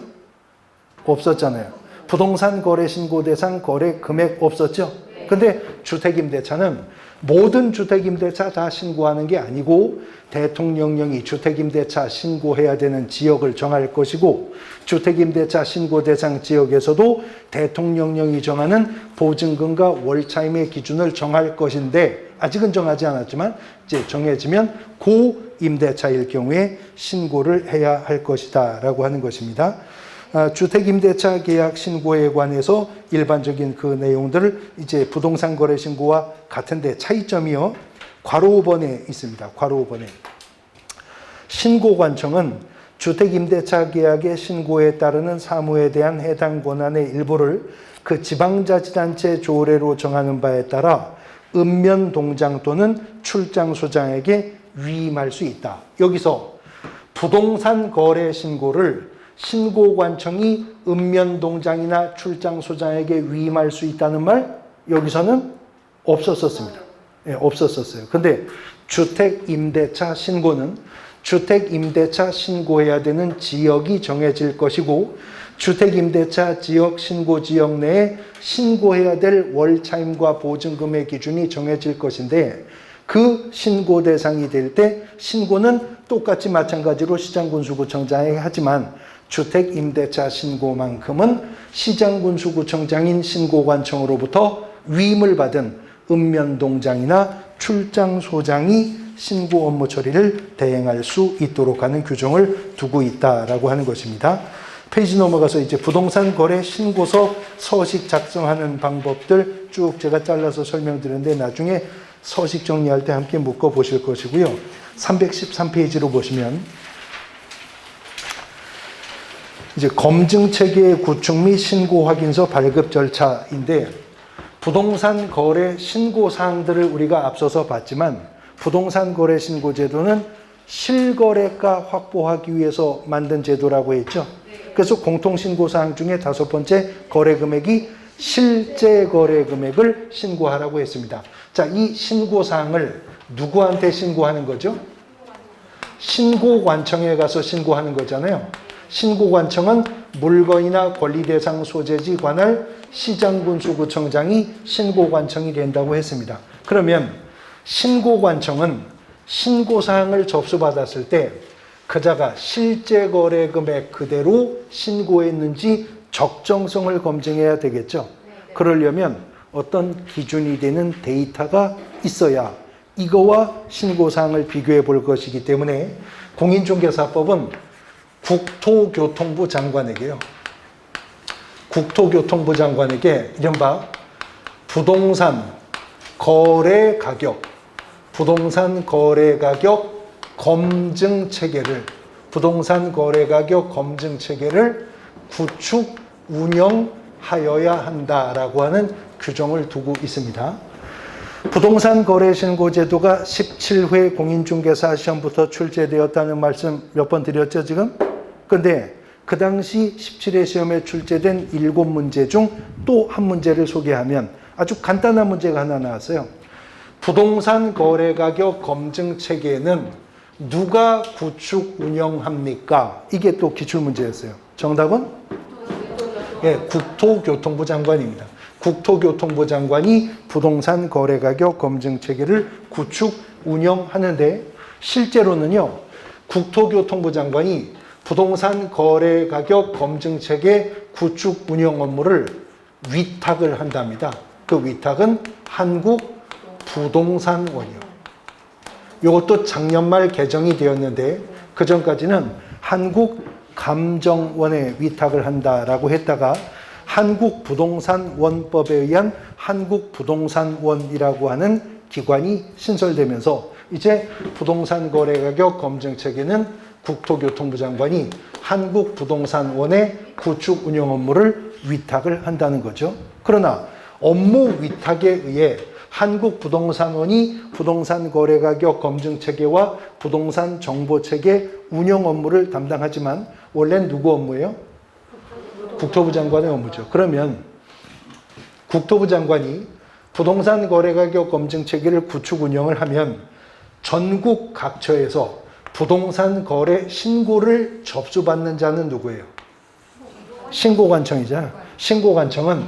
없었잖아요. 부동산 거래 신고 대상 거래 금액 없었죠? 근데 주택임대차는 모든 주택임대차 다 신고하는 게 아니고 대통령령이 주택임대차 신고해야 되는 지역을 정할 것이고 주택임대차 신고 대상 지역에서도 대통령령이 정하는 보증금과 월차임의 기준을 정할 것인데 아직은 정하지 않았지만 이제 정해지면 고 임대차일 경우에 신고를 해야 할 것이다 라고 하는 것입니다. 주택임대차 계약 신고에 관해서 일반적인 그 내용들을 이제 부동산 거래 신고와 같은데 차이점이요. 괄호 5번에 있습니다. 괄호 5번에. 신고관청은 주택임대차 계약의 신고에 따르는 사무에 대한 해당 권한의 일부를 그 지방자치단체 조례로 정하는 바에 따라 읍면동장 또는 출장소장에게 위임할 수 있다. 여기서 부동산 거래 신고를 신고관청이 읍면동장이나 출장소장에게 위임할 수 있다는 말 여기서는 없었었습니다. 예, 없었었어요. 근데 주택임대차 신고는 주택임대차 신고해야 되는 지역이 정해질 것이고 주택임대차 지역 신고 지역 내에 신고해야 될 월차임과 보증금의 기준이 정해질 것인데 그 신고 대상이 될 때 신고는 똑같이 마찬가지로 시장군수구청장이 하지만 주택임대차 신고만큼은 시장군수구청장인 신고관청으로부터 위임을 받은 읍면동장이나 출장소장이 신고 업무 처리를 대행할 수 있도록 하는 규정을 두고 있다라고 하는 것입니다. 페이지 넘어가서 이제 부동산 거래 신고서 서식 작성하는 방법들 쭉 제가 잘라서 설명드렸는데 나중에 서식 정리할 때 함께 묶어 보실 것이고요. 313페이지로 보시면 이제 검증 체계의 구축 및 신고 확인서 발급 절차인데 부동산 거래 신고 사항들을 우리가 앞서서 봤지만 부동산 거래 신고 제도는 실거래가 확보하기 위해서 만든 제도라고 했죠. 그래서 공통신고 사항 중에 5번째 거래 금액이 실제 거래 금액을 신고하라고 했습니다. 자, 이 신고 사항을 누구한테 신고하는 거죠? 신고관청에 가서 신고하는 거잖아요. 신고관청은 물건이나 권리대상 소재지 관할 시장군수구청장이 신고관청이 된다고 했습니다. 그러면 신고관청은 신고사항을 접수받았을 때 그자가 실제 거래 금액 그대로 신고했는지 적정성을 검증해야 되겠죠. 그러려면 어떤 기준이 되는 데이터가 있어야 이거와 신고사항을 비교해 볼 것이기 때문에 공인중개사법은 국토교통부 장관에게요. 국토교통부 장관에게 이른바 부동산 거래 가격 검증 체계를 구축 운영하여야 한다라고 하는 규정을 두고 있습니다. 부동산 거래 신고 제도가 17회 공인중개사 시험부터 출제되었다는 말씀 몇 번 드렸죠, 지금? 근데 그 당시 17회 시험에 출제된 7문제 중 또 한 문제를 소개하면 아주 간단한 문제가 하나 나왔어요. 부동산 거래 가격 검증 체계는 누가 구축 운영합니까? 이게 또 기출문제였어요. 정답은? 예, 국토교통부 장관입니다. 국토교통부 장관이 부동산 거래 가격 검증 체계를 구축 운영하는데 실제로는요. 국토교통부 장관이 부동산 거래 가격 검증 체계 구축 운영 업무를 위탁을 한답니다. 그 위탁은 한국부동산원이요. 이것도 작년 말 개정이 되었는데 그 전까지는 한국감정원에 위탁을 한다라고 했다가 한국부동산원법에 의한 한국부동산원이라고 하는 기관이 신설되면서 이제 부동산 거래 가격 검증 체계는 국토교통부 장관이 한국부동산원의 구축 운영 업무를 위탁을 한다는 거죠. 그러나 업무 위탁에 의해 한국부동산원이 부동산 거래 가격 검증 체계와 부동산 정보 체계 운영 업무를 담당하지만 원래는 누구 업무예요? 국토부 장관의 업무죠. 그러면 국토부 장관이 부동산 거래 가격 검증 체계를 구축 운영을 하면 전국 각처에서 부동산 거래 신고를 접수받는 자는 누구예요? 신고관청이잖아요. 신고관청은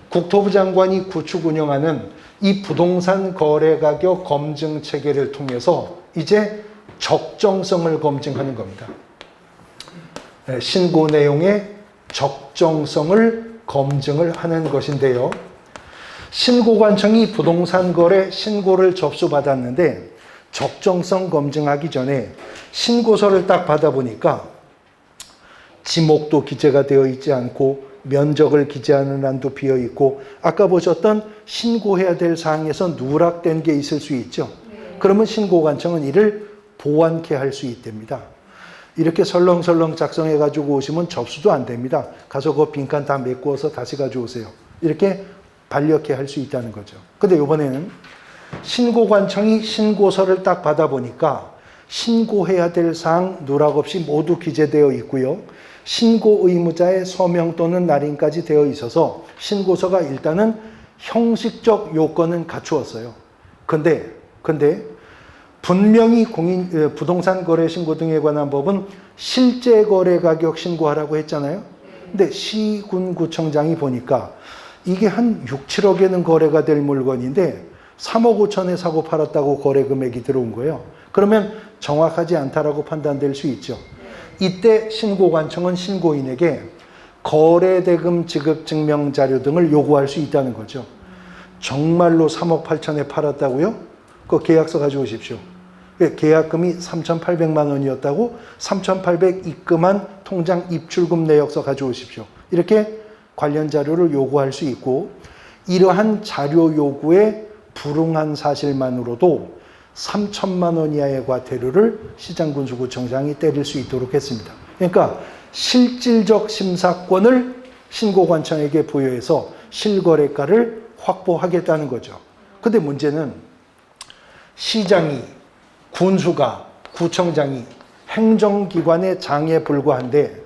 국토부 장관이 구축 운영하는 이 부동산 거래 가격 검증 체계를 통해서 이제 적정성을 검증하는 겁니다. 신고 내용의 적정성을 검증을 하는 것인데요. 신고관청이 부동산 거래 신고를 접수받았는데 적정성 검증하기 전에 신고서를 딱 받아보니까 지목도 기재가 되어 있지 않고 면적을 기재하는欄도 비어 있고 아까 보셨던 신고해야 될 사항에서 누락된 게 있을 수 있죠. 그러면 신고관청은 이를 보완케 할 수 있답니다. 이렇게 설렁설렁 작성해 가지고 오시면 접수도 안 됩니다. 가서 그 빈칸 다 메꾸어서 다시 가져오세요. 이렇게 반려케 할 수 있다는 거죠. 근데 이번에는 신고관청이 신고서를 딱 받아보니까 신고해야 될 사항 누락 없이 모두 기재되어 있고요. 신고 의무자의 서명 또는 날인까지 되어 있어서 신고서가 일단은 형식적 요건은 갖추었어요. 근데 분명히 부동산 거래 신고 등에 관한 법은 실제 거래 가격 신고하라고 했잖아요. 근데 시군구청장이 보니까 이게 한 6, 7억에는 거래가 될 물건인데 3억 5천에 사고 팔았다고 거래 금액이 들어온 거예요. 그러면 정확하지 않다라고 판단될 수 있죠. 이때 신고관청은 신고인에게 거래대금 지급 증명 자료 등을 요구할 수 있다는 거죠. 정말로 3억 8천에 팔았다고요? 그 계약서 가져오십시오. 계약금이 3,800만 원이었다고 3,800 입금한 통장 입출금 내역서 가져오십시오. 이렇게 관련 자료를 요구할 수 있고, 이러한 자료 요구에 불응한 사실만으로도 3천만 원 이하의 과태료를 시장군수구청장이 때릴 수 있도록 했습니다. 그러니까 실질적 심사권을 신고관청에게 부여해서 실거래가를 확보하겠다는 거죠. 근데 문제는 시장이, 군수가, 구청장이 행정기관의 장에 불과한데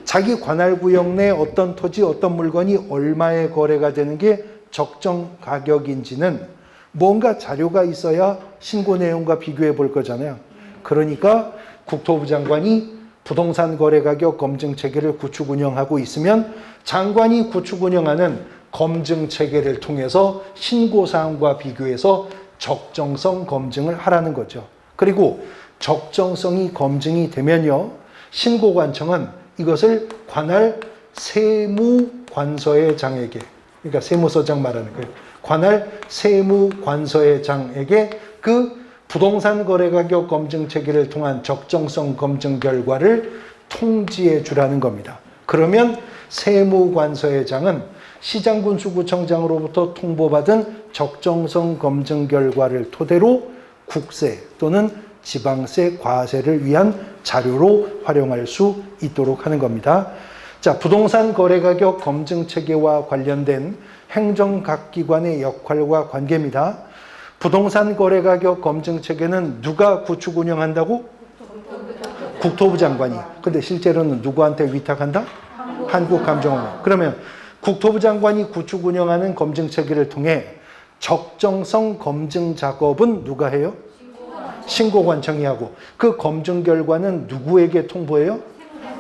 자기 관할구역 내 어떤 토지, 어떤 물건이 얼마에 거래가 되는 게 적정 가격인지는 뭔가 자료가 있어야 신고 내용과 비교해 볼 거잖아요. 그러니까 국토부 장관이 부동산 거래 가격 검증 체계를 구축 운영하고 있으면 장관이 구축 운영하는 검증 체계를 통해서 신고 사항과 비교해서 적정성 검증을 하라는 거죠. 그리고 적정성이 검증이 되면요, 신고관청은 이것을 관할 세무관서의 장에게, 그러니까 세무서장 말하는 거예요. 관할 세무관서의 장에게 그 부동산 거래 가격 검증 체계를 통한 적정성 검증 결과를 통지해 주라는 겁니다. 그러면 세무관서의 장은 시장군수구청장으로부터 통보받은 적정성 검증 결과를 토대로 국세 또는 지방세 과세를 위한 자료로 활용할 수 있도록 하는 겁니다. 자, 부동산 거래 가격 검증 체계와 관련된 행정 각 기관의 역할과 관계입니다. 부동산 거래 가격 검증 체계는 누가 구축 운영한다고? 국토부 장관이. 근데 실제로는 누구한테 위탁한다? 한국감정원. 그러면 국토부 장관이 구축 운영하는 검증 체계를 통해 적정성 검증 작업은 누가 해요? 신고관청이 하고, 그 검증 결과는 누구에게 통보해요?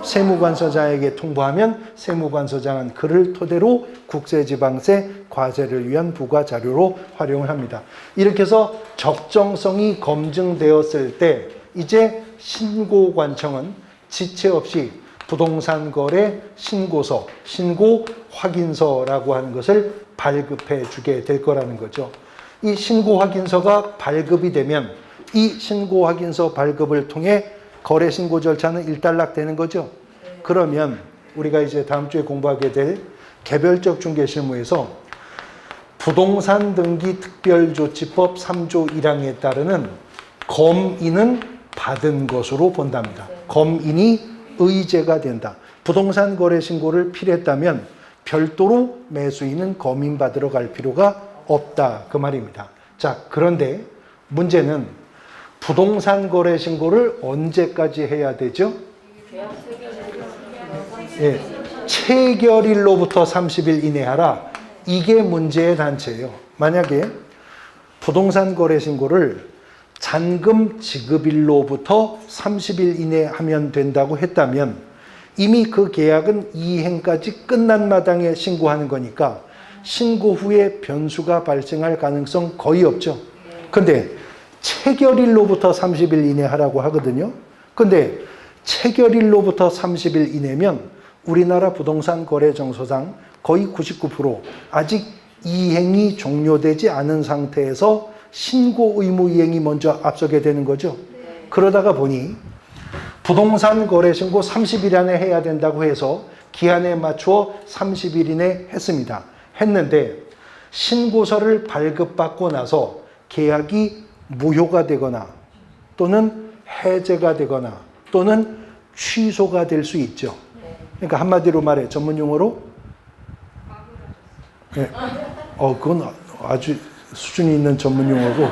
세무관서장에게 통보하면 세무관서장은 그를 토대로 국세지방세 과세를 위한 부과 자료로 활용을 합니다. 이렇게 해서 적정성이 검증되었을 때 이제 신고관청은 지체 없이 부동산 거래 신고서, 신고 확인서라고 하는 것을 발급해 주게 될 거라는 거죠. 이 신고 확인서가 발급이 되면 이 신고 확인서 발급을 통해 거래 신고 절차는 일단락되는 거죠. 그러면 우리가 이제 다음 주에 공부하게 될 개별적 중개 실무에서 부동산 등기 특별조치법 3조 1항에 따르는 검인은 받은 것으로 본답니다. 검인이 의제가 된다. 부동산 거래 신고를 필요했다면 별도로 매수인은 검인 받으러 갈 필요가 없다. 그 말입니다. 자, 그런데 문제는 부동산 거래 신고를 언제까지 해야 되죠? 예, 체결일로부터 30일 이내 하라. 이게 문제의 단체예요. 만약에 부동산 거래 신고를 잔금 지급일로부터 30일 이내 하면 된다고 했다면 이미 그 계약은 이행까지 끝난 마당에 신고하는 거니까 신고 후에 변수가 발생할 가능성 거의 없죠. 근데 체결일로부터 30일 이내 하라고 하거든요. 근데 체결일로부터 30일 이내면 우리나라 부동산 거래 정서상 거의 99% 아직 이행이 종료되지 않은 상태에서 신고 의무 이행이 먼저 앞서게 되는 거죠. 그러다가 보니 부동산 거래 신고 30일 안에 해야 된다고 해서 기한에 맞추어 30일 이내 했습니다. 했는데 신고서를 발급받고 나서 계약이 무효가 되거나 또는 해제가 되거나 또는 취소가 될 수 있죠. 그러니까 한마디로 말해 전문 용어로 네. 그건 아주 수준이 있는 전문 용어고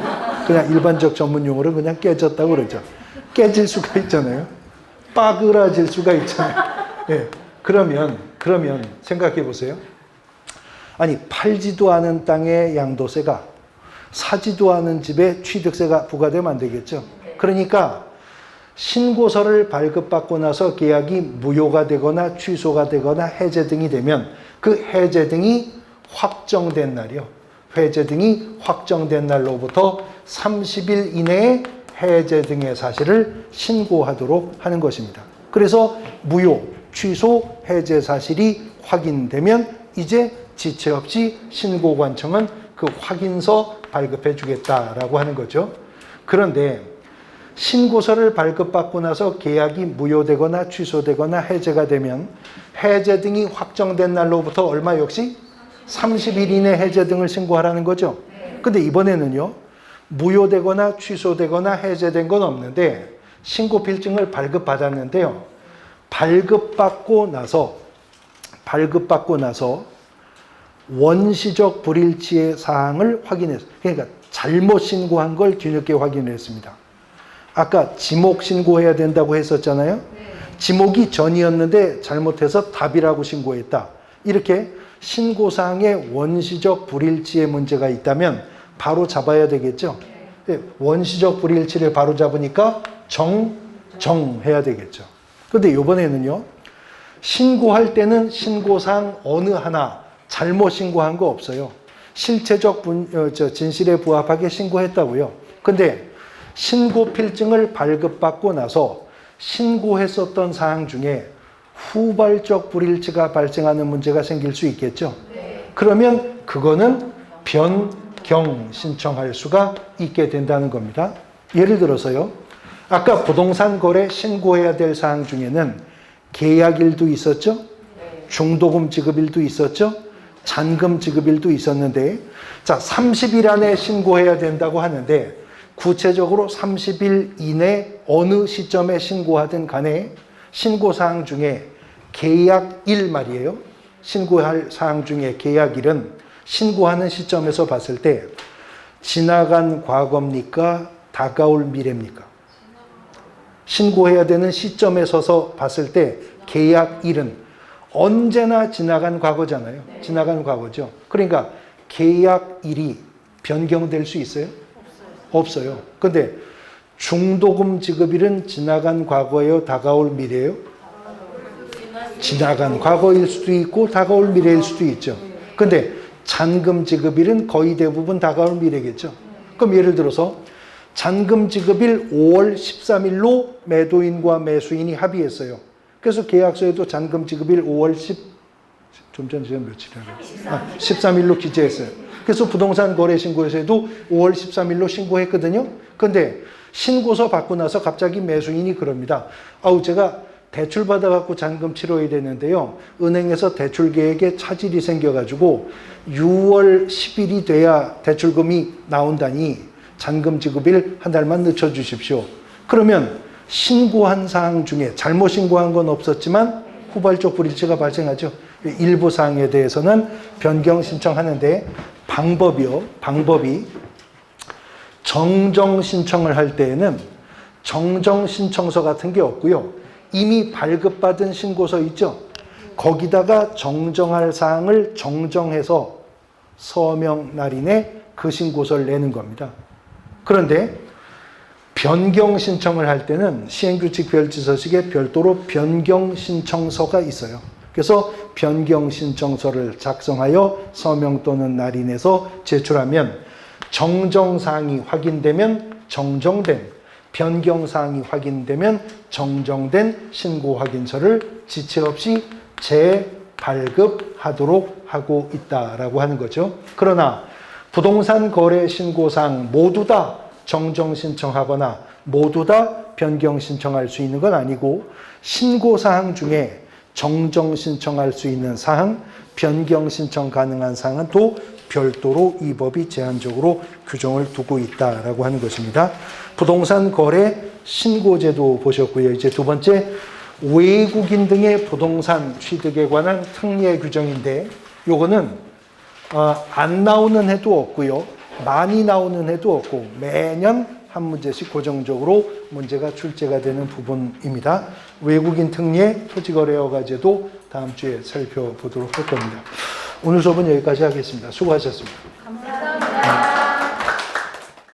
그냥 일반적 전문 용어로 그냥 깨졌다고 그러죠. 깨질 수가 있잖아요. 빠그라질 수가 있잖아요. 네. 그러면 생각해 보세요. 아니 팔지도 않은 땅에 양도세가, 사지도 않은 집에 취득세가 부과되면 안 되겠죠. 그러니까 신고서를 발급받고 나서 계약이 무효가 되거나 취소가 되거나 해제 등이 되면 그 해제 등이 확정된 날이요. 해제 등이 확정된 날로부터 30일 이내에 해제 등의 사실을 신고하도록 하는 것입니다. 그래서 무효, 취소, 해제 사실이 확인되면 이제 지체 없이 신고관청은 그 확인서 발급해 주겠다라고 하는 거죠. 그런데 신고서를 발급받고 나서 계약이 무효되거나 취소되거나 해제가 되면 해제 등이 확정된 날로부터 얼마 역시 30일 이내 해제 등을 신고하라는 거죠. 근데 이번에는요, 무효되거나 취소되거나 해제된 건 없는데 신고 필증을 발급받았는데요. 발급받고 나서 원시적 불일치의 사항을 확인했어요. 그러니까 잘못 신고한 걸 뒤늦게 확인했습니다. 아까 지목 신고해야 된다고 했었잖아요. 지목이 전이었는데 잘못해서 답이라고 신고했다. 이렇게 신고사항에 원시적 불일치의 문제가 있다면 바로 잡아야 되겠죠. 원시적 불일치를 바로 잡으니까 정해야 되겠죠. 그런데 이번에는요, 신고할 때는 신고사항 어느 하나 잘못 신고한 거 없어요. 실체적 진실에 부합하게 신고했다고요. 근데 신고 필증을 발급받고 나서 신고했었던 사항 중에 후발적 불일치가 발생하는 문제가 생길 수 있겠죠. 그러면 그거는 변경 신청할 수가 있게 된다는 겁니다. 예를 들어서요, 아까 부동산 거래 신고해야 될 사항 중에는 계약일도 있었죠, 중도금 지급일도 있었죠, 잔금 지급일도 있었는데, 자, 30일 안에 신고해야 된다고 하는데 구체적으로 30일 이내 어느 시점에 신고하든 간에 신고사항 중에 계약일 말이에요. 신고할 사항 중에 계약일은 신고하는 시점에서 봤을 때 지나간 과거입니까? 다가올 미래입니까? 신고해야 되는 시점에 서서 봤을 때 계약일은 언제나 지나간 과거잖아요. 지나간 과거죠. 그러니까 계약일이 변경될 수 있어요? 없어요. 근데 중도금 지급일은 지나간 과거예요? 다가올 미래예요? 지나간 과거일 수도 있고 다가올 미래일 수도 있죠. 근데 잔금 지급일은 거의 대부분 다가올 미래겠죠. 그럼 예를 들어서 잔금 지급일 5월 13일로 매도인과 매수인이 합의했어요. 그래서 계약서에도 잔금 지급일 5월 13일로 기재했어요. 그래서 부동산 거래 신고에서도 5월 13일로 신고했거든요. 근데 신고서 받고 나서 갑자기 매수인이 그럽니다. 제가 대출 받아갖고 잔금 치러야 되는데요. 은행에서 대출 계획에 차질이 생겨가지고 6월 10일이 돼야 대출금이 나온다니 잔금 지급일 한 달만 늦춰주십시오. 그러면 신고한 사항 중에 잘못 신고한 건 없었지만 후발적 불일치가 발생하죠. 일부 사항에 대해서는 변경 신청하는데 방법이 정정 신청을 할 때에는 정정 신청서 같은 게 없고요. 이미 발급받은 신고서 있죠. 거기다가 정정할 사항을 정정해서 서명 날인에 그 신고서를 내는 겁니다. 그런데 변경 신청을 할 때는 시행규칙 별지서식에 별도로 변경 신청서가 있어요. 그래서 변경 신청서를 작성하여 서명 또는 날인해서 제출하면 정정사항이 확인되면 정정된, 변경사항이 확인되면 정정된 신고확인서를 지체 없이 재발급하도록 하고 있다라고 하는 거죠. 그러나 부동산 거래 신고사항 모두 다 정정 신청하거나 모두 다 변경 신청할 수 있는 건 아니고 신고사항 중에 정정 신청할 수 있는 사항, 변경 신청 가능한 사항은 또 별도로 이 법이 제한적으로 규정을 두고 있다라고 하는 것입니다. 부동산 거래 신고제도 보셨고요. 이제 두 번째, 외국인 등의 부동산 취득에 관한 특례 규정인데 요거는 안 나오는 해도 없고요. 많이 나오는 해도 없고 매년 한 문제씩 고정적으로 문제가 출제가 되는 부분입니다. 외국인 특례 토지거래허가제도 다음 주에 살펴보도록 할 겁니다. 오늘 수업은 여기까지 하겠습니다. 수고하셨습니다. 감사합니다.